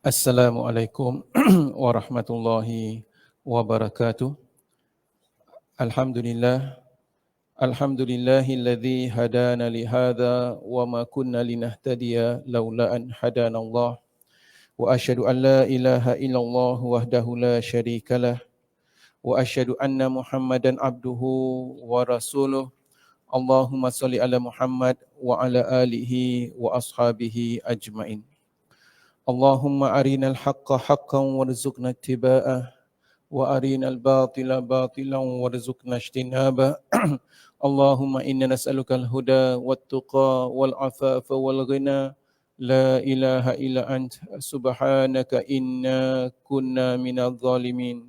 Assalamualaikum warahmatullahi wabarakatuh. Alhamdulillah, alhamdulillahilladzi hadana li hadza wa ma kunna linahtadiya laula an hadana Allah. Wa asyhadu an la ilaha illallah wahdahu la syarikalah wa asyhadu anna Muhammadan abduhu wa rasuluh. Allahumma shalli ala Muhammad wa ala alihi wa ashabihi ajmain. Allahumma arinal haqqa haqqan warzuqna ittiba'ah wa arinal batila batilan warzuqna ijtinabah. Allahumma inna nas'aluka al-huda wat-tuqa wal-afafa wal-ghina. La ilaha illa ant subhanaka inna kunna minadh dhalimin.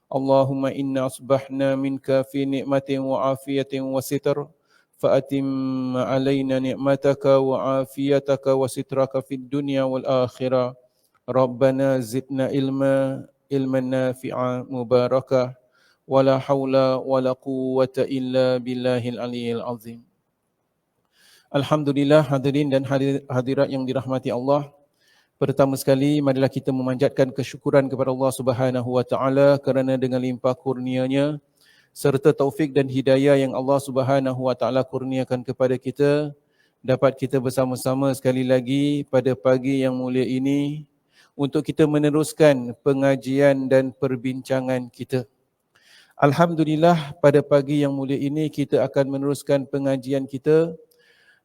Allahumma inna asbahna minka fi ni'matin wa afiyatin wa sitr. فأتم علينا نعمتك وعافيتك وسترك في الدنيا والآخرة. ربنا زدنا علما نافعا مباركا ولا حول ولا قوة إلا بالله العلي العظيم. Alhamdulillah, hadirin dan hadirat yang dirahmati Allah. Pertama sekali, marilah kita memanjatkan kesyukuran kepada Allah Subhanahu wa taala kerana dengan limpah kurnia-Nya serta taufik dan hidayah yang Allah Subhanahu wa taala kurniakan kepada kita, dapat kita bersama-sama sekali lagi pada pagi yang mulia ini untuk kita meneruskan pengajian dan perbincangan kita. Alhamdulillah, pada pagi yang mulia ini kita akan meneruskan pengajian kita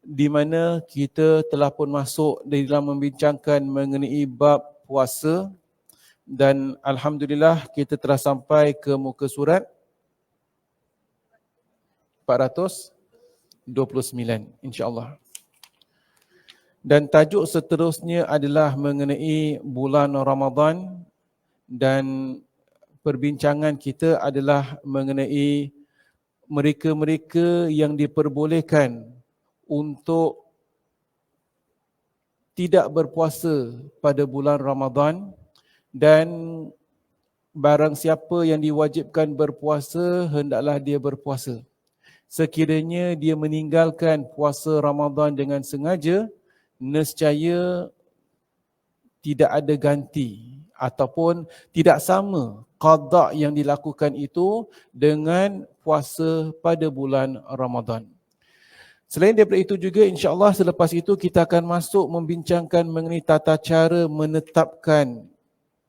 di mana kita telah pun masuk dalam membincangkan mengenai bab puasa, dan alhamdulillah kita telah sampai ke muka surat 429 insya-Allah. Dan tajuk seterusnya adalah mengenai bulan Ramadan, dan perbincangan kita adalah mengenai mereka-mereka yang diperbolehkan untuk tidak berpuasa pada bulan Ramadan, dan barang siapa yang diwajibkan berpuasa hendaklah dia berpuasa. Sekiranya dia meninggalkan puasa Ramadan dengan sengaja, nescaya tidak ada ganti ataupun tidak sama qada yang dilakukan itu dengan puasa pada bulan Ramadan. Selain daripada itu juga, insya-Allah selepas itu kita akan masuk membincangkan mengenai tata cara menetapkan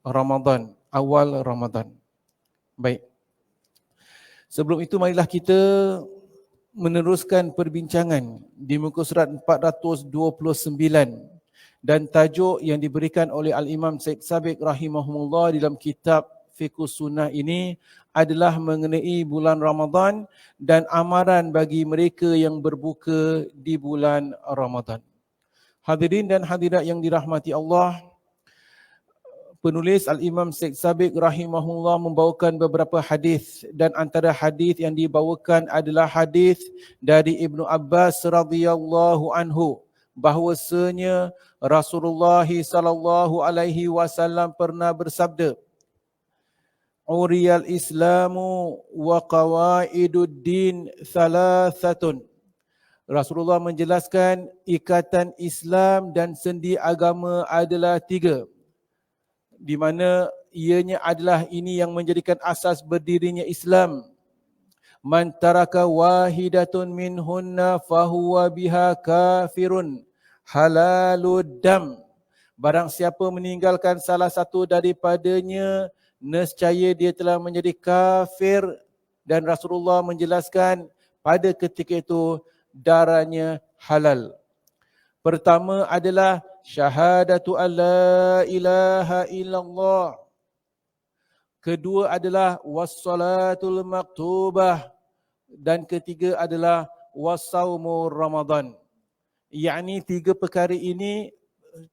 Ramadan, awal Ramadan. Baik. Sebelum itu marilah kita meneruskan perbincangan di muka surat 429, dan tajuk yang diberikan oleh Al-Imam Syed Sabiq rahimahumullah dalam kitab Fiqhus Sunnah ini adalah mengenai bulan Ramadan dan amaran bagi mereka yang berbuka di bulan Ramadan. Hadirin dan hadirat yang dirahmati Allah, penulis Al-Imam Syed Sabiq rahimahullah membawakan beberapa hadis, dan antara hadis yang dibawakan adalah hadis dari Ibnu Abbas radhiyallahu anhu bahwasanya Rasulullah sallallahu alaihi wasallam pernah bersabda, "Uriyal Islamu wa qawaidud din thalathatun." Rasulullah menjelaskan ikatan Islam dan sendi agama adalah 3, di mana ianya adalah ini yang menjadikan asas berdirinya Islam. Man taraka wahidatun minhunna fahuwa biha kafirun halalud dam. Barang siapa meninggalkan salah satu daripadanya, nescaya dia telah menjadi kafir, dan Rasulullah menjelaskan pada ketika itu darahnya halal. Pertama adalah syahadatu an la ilaha illallah. Kedua adalah wassalatul maktubah. Dan ketiga adalah wassaumu Ramadan. Yakni 3 perkara ini,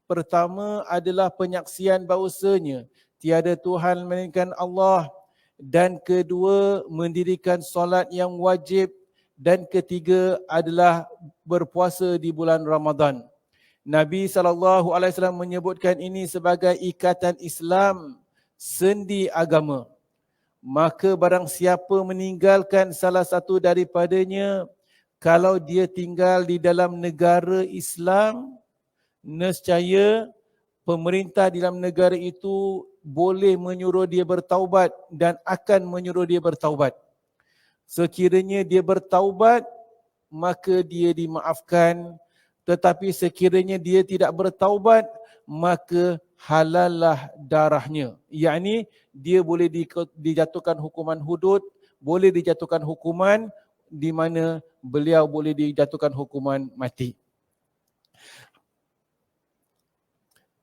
pertama adalah penyaksian bahawasanya tiada Tuhan melainkan Allah, dan kedua mendirikan solat yang wajib, dan ketiga adalah berpuasa di bulan Ramadan. Nabi SAW menyebutkan ini sebagai ikatan Islam, sendi agama. Maka barang siapa meninggalkan salah satu daripadanya, kalau dia tinggal di dalam negara Islam, nescaya pemerintah di dalam negara itu boleh menyuruh dia bertaubat dan akan menyuruh dia bertaubat. Sekiranya dia bertaubat, maka dia dimaafkan. Tetapi sekiranya dia tidak bertaubat, maka halallah darahnya. Yakni dia boleh dijatuhkan hukuman hudud, boleh dijatuhkan hukuman di mana beliau boleh dijatuhkan hukuman mati.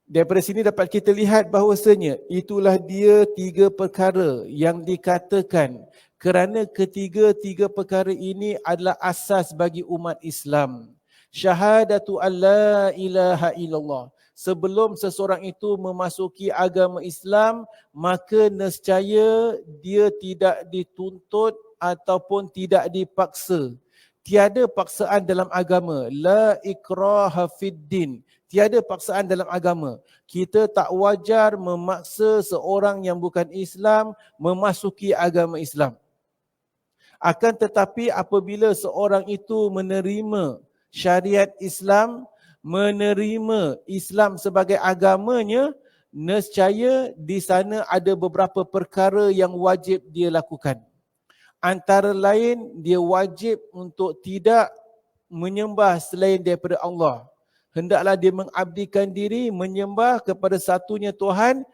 Daripada sini dapat kita lihat bahawasanya itulah dia 3 perkara yang dikatakan kerana ketiga-tiga perkara ini adalah asas bagi umat Islam. Syahadatu an la ilaha illallah. Sebelum seseorang itu memasuki agama Islam, maka nescaya dia tidak dituntut ataupun tidak dipaksa. Tiada paksaan dalam agama. La ikraha fid din. Tiada paksaan dalam agama. Kita tak wajar memaksa seorang yang bukan Islam memasuki agama Islam. Akan tetapi apabila seorang itu menerima syariat Islam, menerima Islam sebagai agamanya, nescaya di sana ada beberapa perkara yang wajib dia lakukan. Antara lain, dia wajib untuk tidak menyembah selain daripada Allah. Hendaklah dia mengabdikan diri menyembah kepada satunya Tuhan,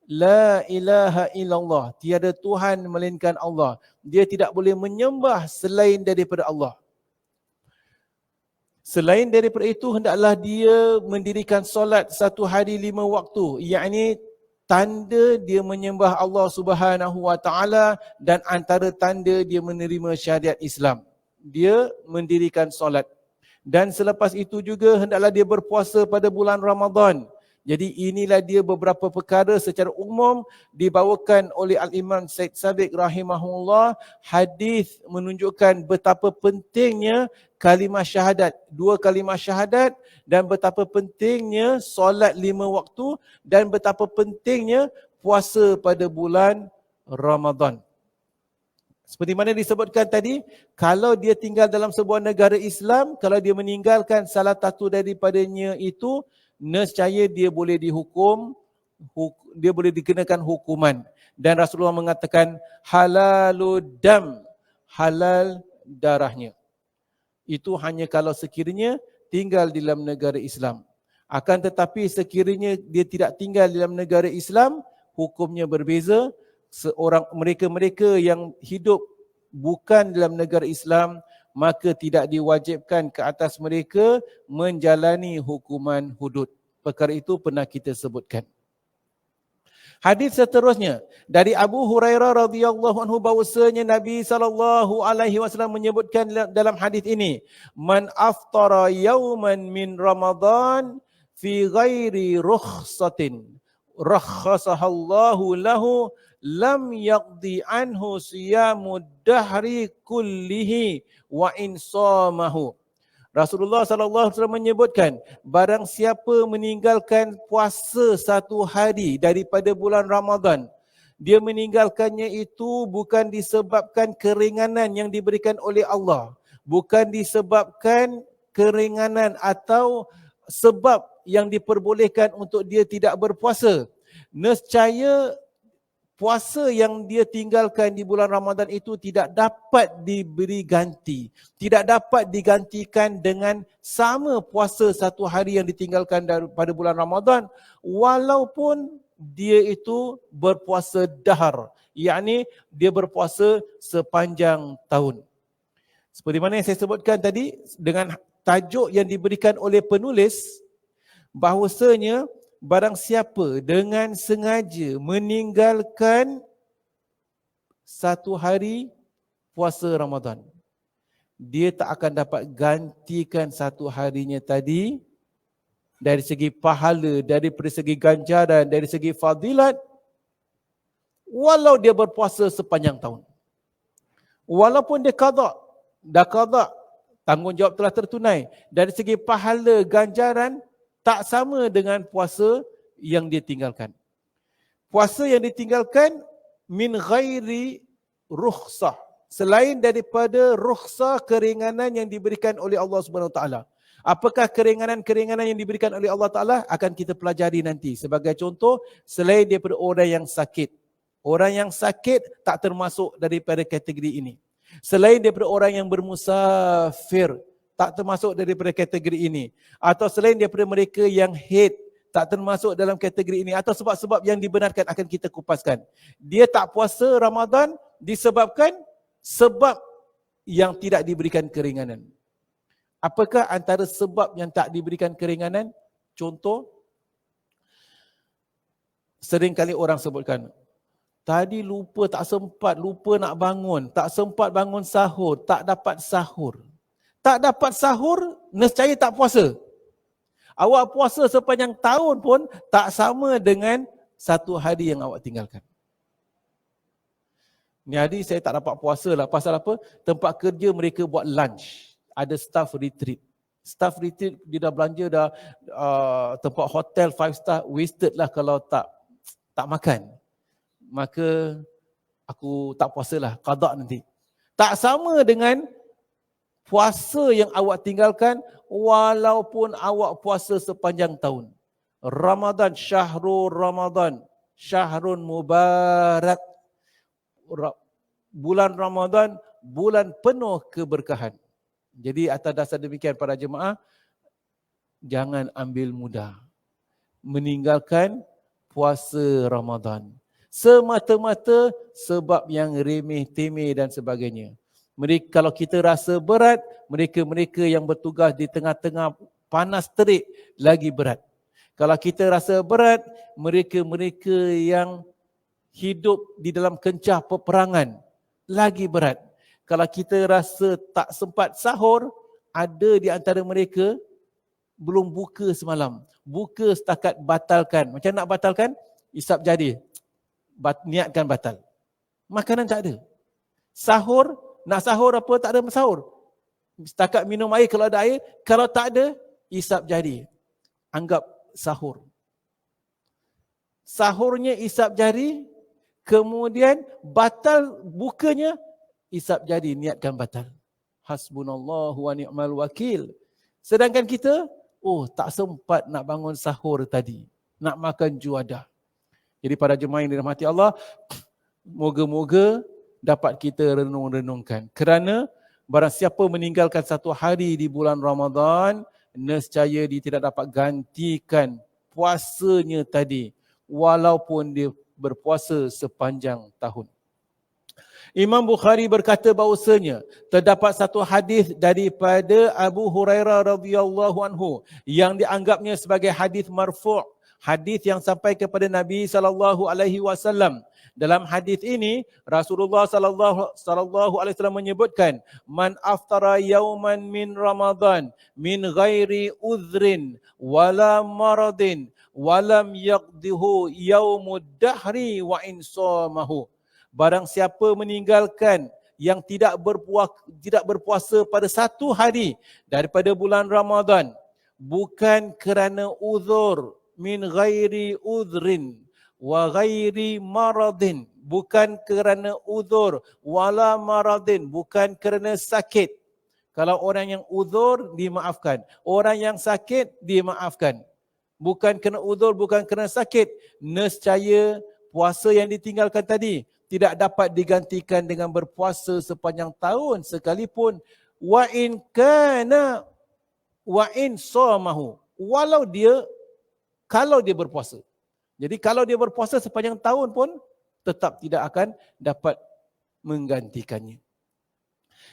la ilaha illallah. Tiada Tuhan melainkan Allah. Dia tidak boleh menyembah selain daripada Allah. Selain daripada itu, hendaklah dia mendirikan solat 1 hari 5 waktu. Yakni tanda dia menyembah Allah Subhanahu Wa Taala dan antara tanda dia menerima syariat Islam. Dia mendirikan solat. Dan selepas itu juga hendaklah dia berpuasa pada bulan Ramadan. Jadi inilah dia beberapa perkara secara umum dibawakan oleh Al-Imam Syed Sabiq rahimahullah. Hadis menunjukkan betapa pentingnya kalimah syahadat, 2 kalimah syahadat, dan betapa pentingnya solat 5 waktu dan betapa pentingnya puasa pada bulan Ramadan. Seperti mana disebutkan tadi, kalau dia tinggal dalam sebuah negara Islam, kalau dia meninggalkan salah satu daripadanya itu, nescaya dia boleh dihukum, dia boleh dikenakan hukuman. Dan Rasulullah mengatakan halaludam, halal darahnya. Itu hanya kalau sekiranya tinggal di dalam negara Islam. Akan tetapi sekiranya dia tidak tinggal di dalam negara Islam, hukumnya berbeza. Mereka-mereka yang hidup bukan dalam negara Islam, maka tidak diwajibkan ke atas mereka menjalani hukuman hudud. Perkara itu pernah kita sebutkan. Hadis seterusnya dari Abu Hurairah radhiyallahu anhu bahwasanya Nabi SAW menyebutkan dalam hadis ini, man aftara yawman min Ramadan fi ghairi rukhsatin rakhasahallahu lahu lam yaqdi anhu siyamud dahri kullihi wa insamahu. Rasulullah SAW menyebutkan, barang siapa meninggalkan puasa 1 hari daripada bulan Ramadan, dia meninggalkannya itu bukan disebabkan keringanan yang diberikan oleh Allah, bukan disebabkan keringanan atau sebab yang diperbolehkan untuk dia tidak berpuasa. Nescaya puasa yang dia tinggalkan di bulan Ramadan itu tidak dapat diberi ganti. Tidak dapat digantikan dengan sama puasa 1 hari yang ditinggalkan pada bulan Ramadan, walaupun dia itu berpuasa dahar. Yakni dia berpuasa sepanjang tahun. Seperti mana yang saya sebutkan tadi, dengan tajuk yang diberikan oleh penulis, bahawasanya barang siapa dengan sengaja meninggalkan 1 hari puasa Ramadan, dia tak akan dapat gantikan 1 harinya tadi dari segi pahala, dari segi ganjaran, dari segi fadilat, walau dia berpuasa sepanjang tahun. Walaupun dia dah qada, tanggungjawab telah tertunai, dari segi pahala, ganjaran, tak sama dengan puasa yang dia tinggalkan. Puasa yang ditinggalkan min ghairi rukhsah, selain daripada rukhsah, keringanan yang diberikan oleh Allah Subhanahu Wa Taala. Apakah keringanan-keringanan yang diberikan oleh Allah Ta'ala akan kita pelajari nanti. Sebagai contoh, selain daripada orang yang sakit. Orang yang sakit tak termasuk daripada kategori ini. Selain daripada orang yang bermusafir, tak termasuk daripada kategori ini. Atau selain daripada mereka yang haid, tak termasuk dalam kategori ini. Atau sebab-sebab yang dibenarkan akan kita kupaskan. Dia tak puasa Ramadan disebabkan sebab yang tidak diberikan keringanan. Apakah antara sebab yang tak diberikan keringanan? Contoh, seringkali orang sebutkan, tadi lupa, tak sempat, lupa nak bangun, tak sempat bangun sahur, tak dapat sahur. Tak dapat sahur, nescaya tak puasa. Awak puasa sepanjang tahun pun tak sama dengan satu hari yang awak tinggalkan. Ni hari saya tak dapat puasa lah. Pasal apa? Tempat kerja mereka buat lunch. Ada staff retreat. Staff retreat dia dah belanja dah tempat hotel 5 star, wasted lah kalau tak makan. Maka aku tak puasa lah, qada nanti. Tak sama dengan puasa yang awak tinggalkan walaupun awak puasa sepanjang tahun. Ramadan, syahrun mubarak. Bulan Ramadan, bulan penuh keberkahan. Jadi atas dasar demikian para jemaah, jangan ambil mudah meninggalkan puasa Ramadan. Semata-mata sebab yang remeh-temeh dan sebagainya. Mereka, kalau kita rasa berat, mereka-mereka yang bertugas di tengah-tengah panas terik lagi berat. Kalau kita rasa berat, mereka-mereka yang hidup di dalam kencah peperangan lagi berat. Kalau kita rasa tak sempat sahur, ada di antara mereka belum buka semalam. Buka setakat batalkan. Macam nak batalkan? Isap jari. Niatkan batal. Makanan tak ada. Sahur, nak sahur apa? Tak ada sahur. Setakat minum air kalau ada air. Kalau tak ada, isap jari. Anggap sahur. Sahurnya isap jari, kemudian batal bukanya, isap jari, niatkan batal. Hasbunallahu wa ni'mal wakil. Sedangkan kita, tak sempat nak bangun sahur tadi. Nak makan juadah. Jadi para jemaah yang dirahmati Allah, moga-moga dapat kita renung-renungkan. Kerana barang siapa meninggalkan satu hari di bulan Ramadan, nescaya dia tidak dapat gantikan puasanya tadi. Walaupun dia berpuasa sepanjang tahun. Imam Bukhari berkata bahawasanya terdapat satu hadis daripada Abu Hurairah radhiyallahu anhu yang dianggapnya sebagai hadis marfu', hadis yang sampai kepada Nabi SAW. Dalam hadis ini Rasulullah SAW menyebutkan, man aftara yauman min Ramadan min ghairi udhrin wala maradin walam yaqdihu yaumud dahri wa insamahu. Barang siapa meninggalkan yang tidak berpuasa pada satu hari daripada bulan Ramadan, bukan kerana uzur, min ghairi udhrin wa ghairi maradin, bukan kerana uzur, wala maradin, bukan kerana sakit. Kalau orang yang uzur, dimaafkan. Orang yang sakit, dimaafkan. Bukan kerana uzur, bukan kerana sakit, nescaya puasa yang ditinggalkan tadi tidak dapat digantikan dengan berpuasa sepanjang tahun sekalipun. Wa in shamahu, kalau dia berpuasa. Jadi kalau dia berpuasa sepanjang tahun pun tetap tidak akan dapat menggantikannya.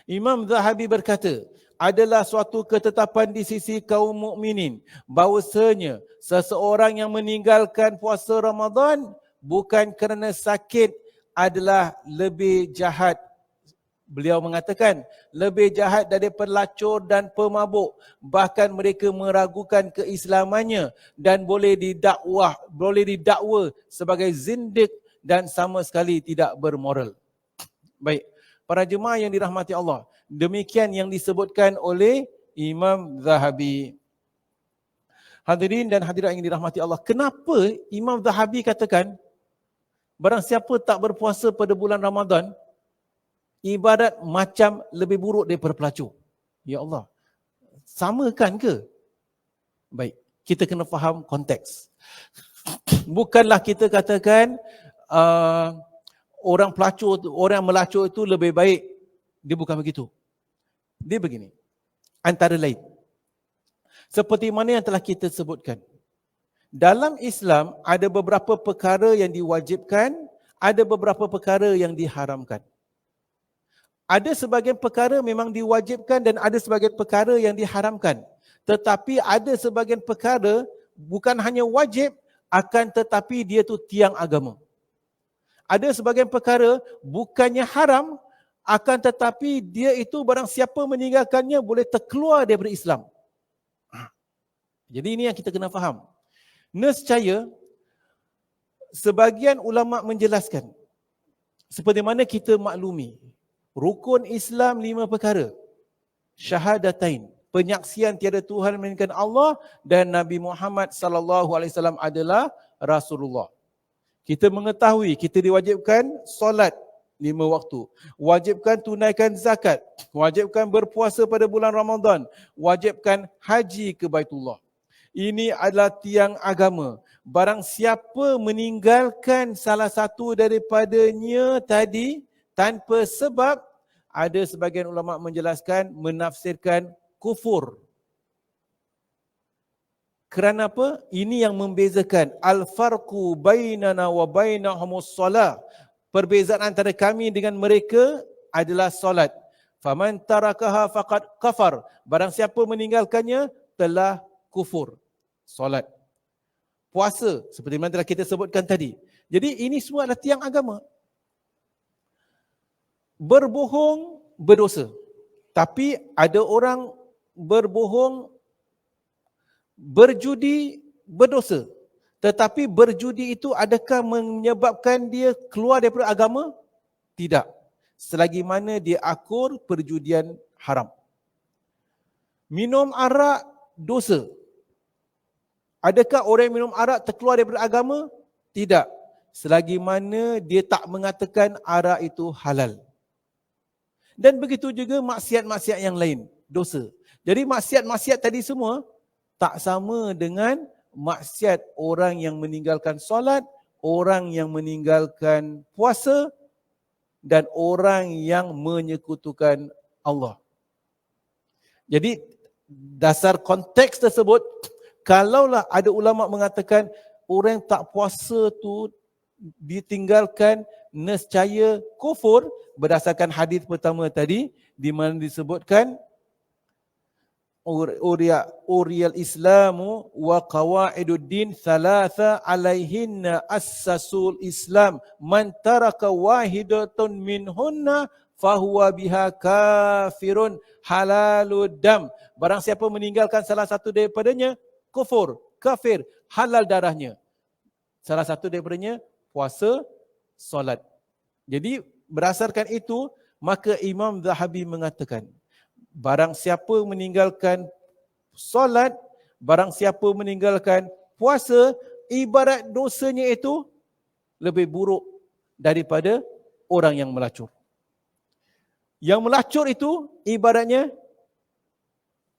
Imam Zahabi berkata, adalah suatu ketetapan di sisi kaum mukminin bahawasanya seseorang yang meninggalkan puasa Ramadan bukan kerana sakit adalah lebih jahat. Beliau mengatakan, lebih jahat dari pelacur dan pemabuk. Bahkan mereka meragukan keislamannya dan boleh didakwa sebagai zindik dan sama sekali tidak bermoral. Baik, para jemaah yang dirahmati Allah, demikian yang disebutkan oleh Imam Zahabi. Hadirin dan hadirat yang dirahmati Allah, kenapa Imam Zahabi katakan barang siapa tak berpuasa pada bulan Ramadan, ibarat macam lebih buruk daripada pelacur? Ya Allah, Samakan ke? Baik, kita kena faham konteks. Bukanlah kita katakan orang pelacur, orang melacur itu lebih baik. Dia bukan begitu. Dia begini. Antara lain, seperti mana yang telah kita sebutkan, dalam Islam ada beberapa perkara yang diwajibkan, ada beberapa perkara yang diharamkan. Ada sebahagian perkara memang diwajibkan dan ada sebahagian perkara yang diharamkan. Tetapi ada sebahagian perkara bukan hanya wajib, akan tetapi dia tu tiang agama. Ada sebahagian perkara bukannya haram, akan tetapi dia itu barang siapa meninggalkannya boleh terkeluar daripada Islam. Jadi ini yang kita kena faham. Nescaya sebahagian ulama menjelaskan, seperti mana kita maklumi, rukun Islam 5 perkara. Syahadatain, penyaksian tiada Tuhan melainkan Allah dan Nabi Muhammad sallallahu alaihi wasallam adalah Rasulullah. Kita mengetahui kita diwajibkan solat 5 waktu, wajibkan tunaikan zakat, wajibkan berpuasa pada bulan Ramadan, wajibkan haji ke Baitullah. Ini adalah tiang agama. Barang siapa meninggalkan salah satu daripadanya tadi tanpa sebab, ada sebagian ulama menjelaskan, menafsirkan kufur. Kerana apa? Ini yang membezakan. Al-farqu bainana wa bainahumus salah. Perbezaan antara kami dengan mereka adalah solat. Faman tarakaha faqad kafar. Barang siapa meninggalkannya telah kufur. Solat. Puasa, seperti mana telah kita sebutkan tadi. Jadi ini semua adalah tiang agama. Berbohong berdosa. Tapi ada orang berbohong, berjudi berdosa. Tetapi berjudi itu adakah menyebabkan dia keluar daripada agama? Tidak. Selagi mana dia akur perjudian haram. Minum arak dosa. Adakah orang yang minum arak terkeluar daripada agama? Tidak. Selagi mana dia tak mengatakan arak itu halal. Dan begitu juga maksiat-maksiat yang lain, dosa. Jadi maksiat-maksiat tadi semua tak sama dengan maksiat orang yang meninggalkan solat, orang yang meninggalkan puasa dan orang yang menyekutukan Allah. Jadi dasar konteks tersebut, kalaulah ada ulama mengatakan orang yang tak puasa tu ditinggalkan nescaya kufur, berdasarkan hadis pertama tadi di mana disebutkan Uriyal Islamu wa qawaiduddin thalatha alaihinna assasul Islam man taraka wahidatun minhunna fahuwa biha kafirun halalud dam. Barang siapa meninggalkan salah satu daripadanya, kufur, kafir, halal darahnya. Salah satu daripadanya puasa, solat. Jadi berdasarkan itu, maka Imam Zahabi mengatakan, barang siapa meninggalkan solat, barang siapa meninggalkan puasa, ibarat dosanya itu lebih buruk daripada orang yang melacur. Yang melacur itu ibaratnya,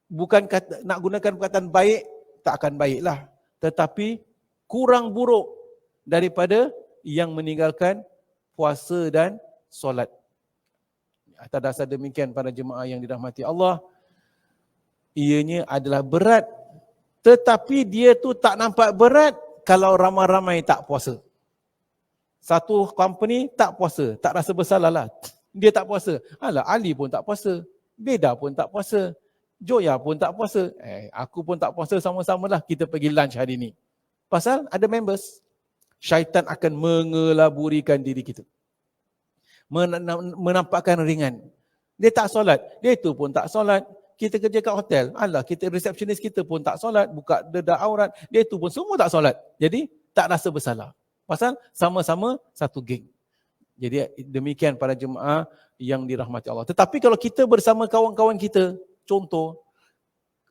bukan kata, nak gunakan perkataan baik, tak akan baiklah. Tetapi kurang buruk daripada yang meninggalkan puasa dan solat. Atas dasar demikian para jemaah yang dirahmati Allah, ianya adalah berat, tetapi dia tu tak nampak berat kalau ramai-ramai tak puasa. Satu company tak puasa, tak rasa bersalah lah. Dia tak puasa. Alah, Ali pun tak puasa, Beda pun tak puasa, Joya pun tak puasa. Aku pun tak puasa, sama-sama lah kita pergi lunch hari ni. Pasal ada members. Syaitan akan mengelaburikan diri kita. Menampakkan ringan. Dia tak solat, dia itu pun tak solat. Kita kerja kat hotel, alah kita resepsionis kita pun tak solat, buka dedak aurat, dia itu pun semua tak solat. Jadi tak rasa bersalah. Pasal sama-sama satu geng. Jadi demikian para jemaah yang dirahmati Allah. Tetapi kalau kita bersama kawan-kawan kita, contoh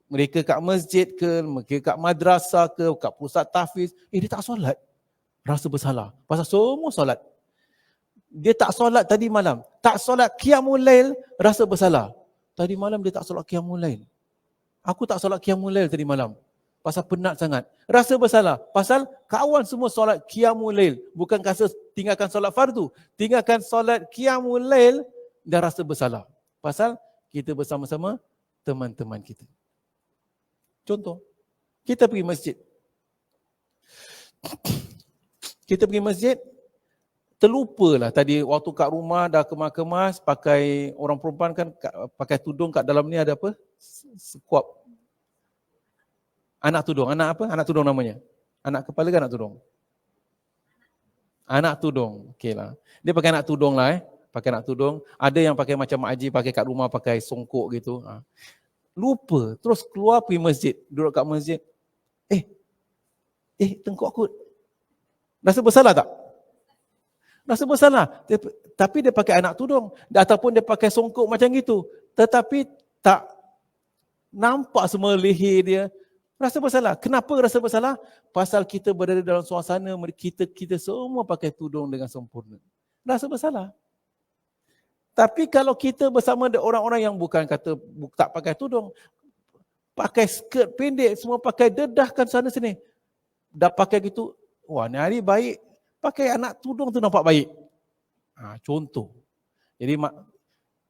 mereka kat masjid ke, mereka kat madrasah ke, kat pusat tahfiz, dia tak solat, rasa bersalah. Pasal semua solat. Dia tak solat tadi malam, tak solat qiyamul lail, rasa bersalah. Tadi malam dia tak solat qiyamul lail. Aku tak solat qiyamul lail tadi malam. Pasal penat sangat. Rasa bersalah. Pasal kawan semua solat qiyamul lail. Bukan rasa tinggalkan solat fardu. Tinggalkan solat qiyamul lail dan rasa bersalah. Pasal kita bersama-sama teman-teman kita. Contoh, kita pergi masjid. Kita pergi masjid, terlupalah tadi waktu kat rumah dah kemas-kemas, pakai orang perempuan kan pakai tudung, kat dalam ni ada apa? Sekuap. Anak tudung. Anak apa? Anak tudung namanya. Anak kepala ke anak tudung? Anak tudung. Okey lah. Dia pakai anak tudung lah Pakai anak tudung. Ada yang pakai macam Mak Haji, pakai kat rumah, pakai songkok gitu. Lupa. Terus keluar pergi masjid. Duduk kat masjid. Tengkuk aku. Rasa bersalah tak? Rasa bersalah. Tapi dia pakai anak tudung. Ataupun dia pakai songkok macam gitu. Tetapi tak nampak semua leher dia. Rasa bersalah. Kenapa rasa bersalah? Pasal kita berada dalam suasana kita semua pakai tudung dengan sempurna. Rasa bersalah. Tapi kalau kita bersama orang-orang yang bukan kata tak pakai tudung, pakai skirt pendek, semua pakai dedahkan sana sini. Dah pakai gitu, wah ni hari baik, pakai anak tudung tu nampak baik. Contoh. Jadi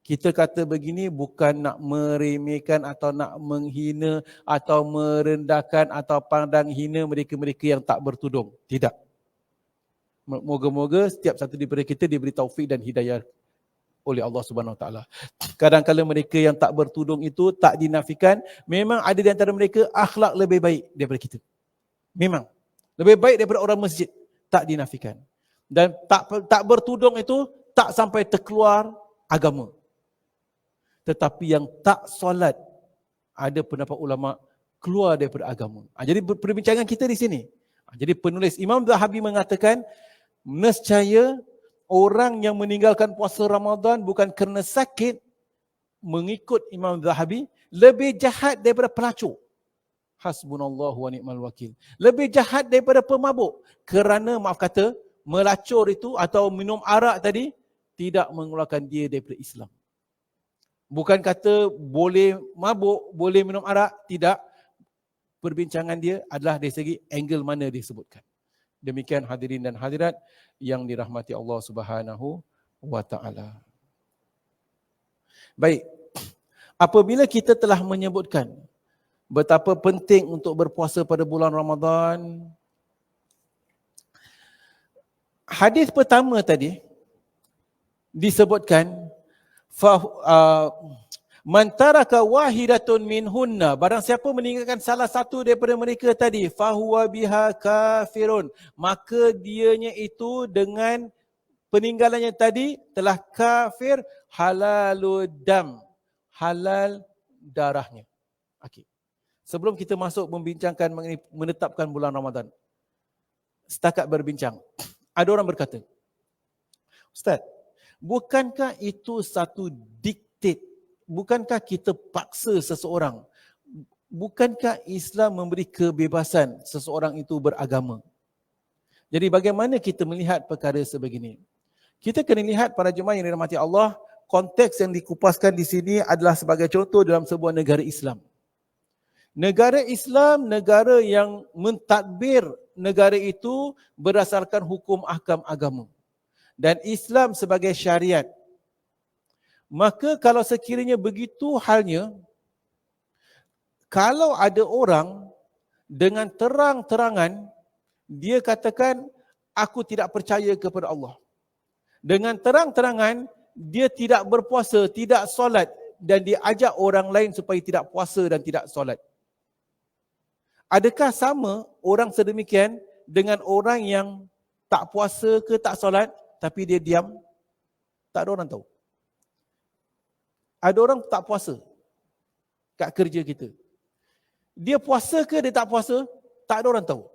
kita kata begini bukan nak meremehkan atau nak menghina atau merendahkan atau pandang hina mereka-mereka yang tak bertudung. Tidak. Moga-moga setiap satu daripada kita diberi taufik dan hidayah oleh Allah Subhanahu Wa Taala. Kadang-kadang mereka yang tak bertudung itu tak dinafikan, memang ada di antara mereka akhlak lebih baik daripada kita. Memang lebih baik daripada orang masjid, tak dinafikan. Dan tak bertudung itu tak sampai terkeluar agama. Tetapi yang tak solat, ada pendapat ulama, keluar daripada agama. Jadi perbincangan kita di sini. Jadi penulis Imam Zahabi mengatakan, nescaya orang yang meninggalkan puasa Ramadan bukan kerana sakit, mengikut Imam Zahabi, lebih jahat daripada pelacur. Hasbunallahu wa ni'mal wakil. Lebih jahat daripada pemabuk. Kerana maaf kata, melacur itu atau minum arak tadi, tidak mengeluarkan dia daripada Islam. Bukan kata boleh mabuk, boleh minum arak, tidak. Perbincangan dia adalah dari segi angle mana disebutkan. Demikian hadirin dan hadirat yang dirahmati Allah Subhanahu wa Ta'ala. Baik, apabila kita telah menyebutkan betapa penting untuk berpuasa pada bulan Ramadan, hadis pertama tadi disebutkan man taraka wahidatun minhunna, barang siapa meninggalkan salah satu daripada mereka tadi, fahuwa biha kafirun, maka dianya itu dengan peninggalannya tadi telah kafir, halalud dam, halal darahnya. Okey. Sebelum kita masuk membincangkan mengenai menetapkan bulan Ramadan, setakat berbincang, ada orang berkata, Ustaz, bukankah itu satu diktat? Bukankah kita paksa seseorang? Bukankah Islam memberi kebebasan seseorang itu beragama? Jadi bagaimana kita melihat perkara sebegini? Kita kena lihat para jemaah yang dirahmati Allah, konteks yang dikupaskan di sini adalah sebagai contoh dalam sebuah negara Islam. Negara Islam, negara yang mentadbir negara itu berdasarkan hukum ahkam agama. Dan Islam sebagai syariat. Maka kalau sekiranya begitu halnya, kalau ada orang dengan terang-terangan, dia katakan, aku tidak percaya kepada Allah. Dengan terang-terangan, dia tidak berpuasa, tidak solat, dan dia ajak orang lain supaya tidak puasa dan tidak solat. Adakah sama orang sedemikian dengan orang yang tak puasa ke tak solat, tapi dia diam? Tak ada orang tahu. Ada orang tak puasa kat kerja kita. Dia puasa ke dia tak puasa, tak ada orang tahu.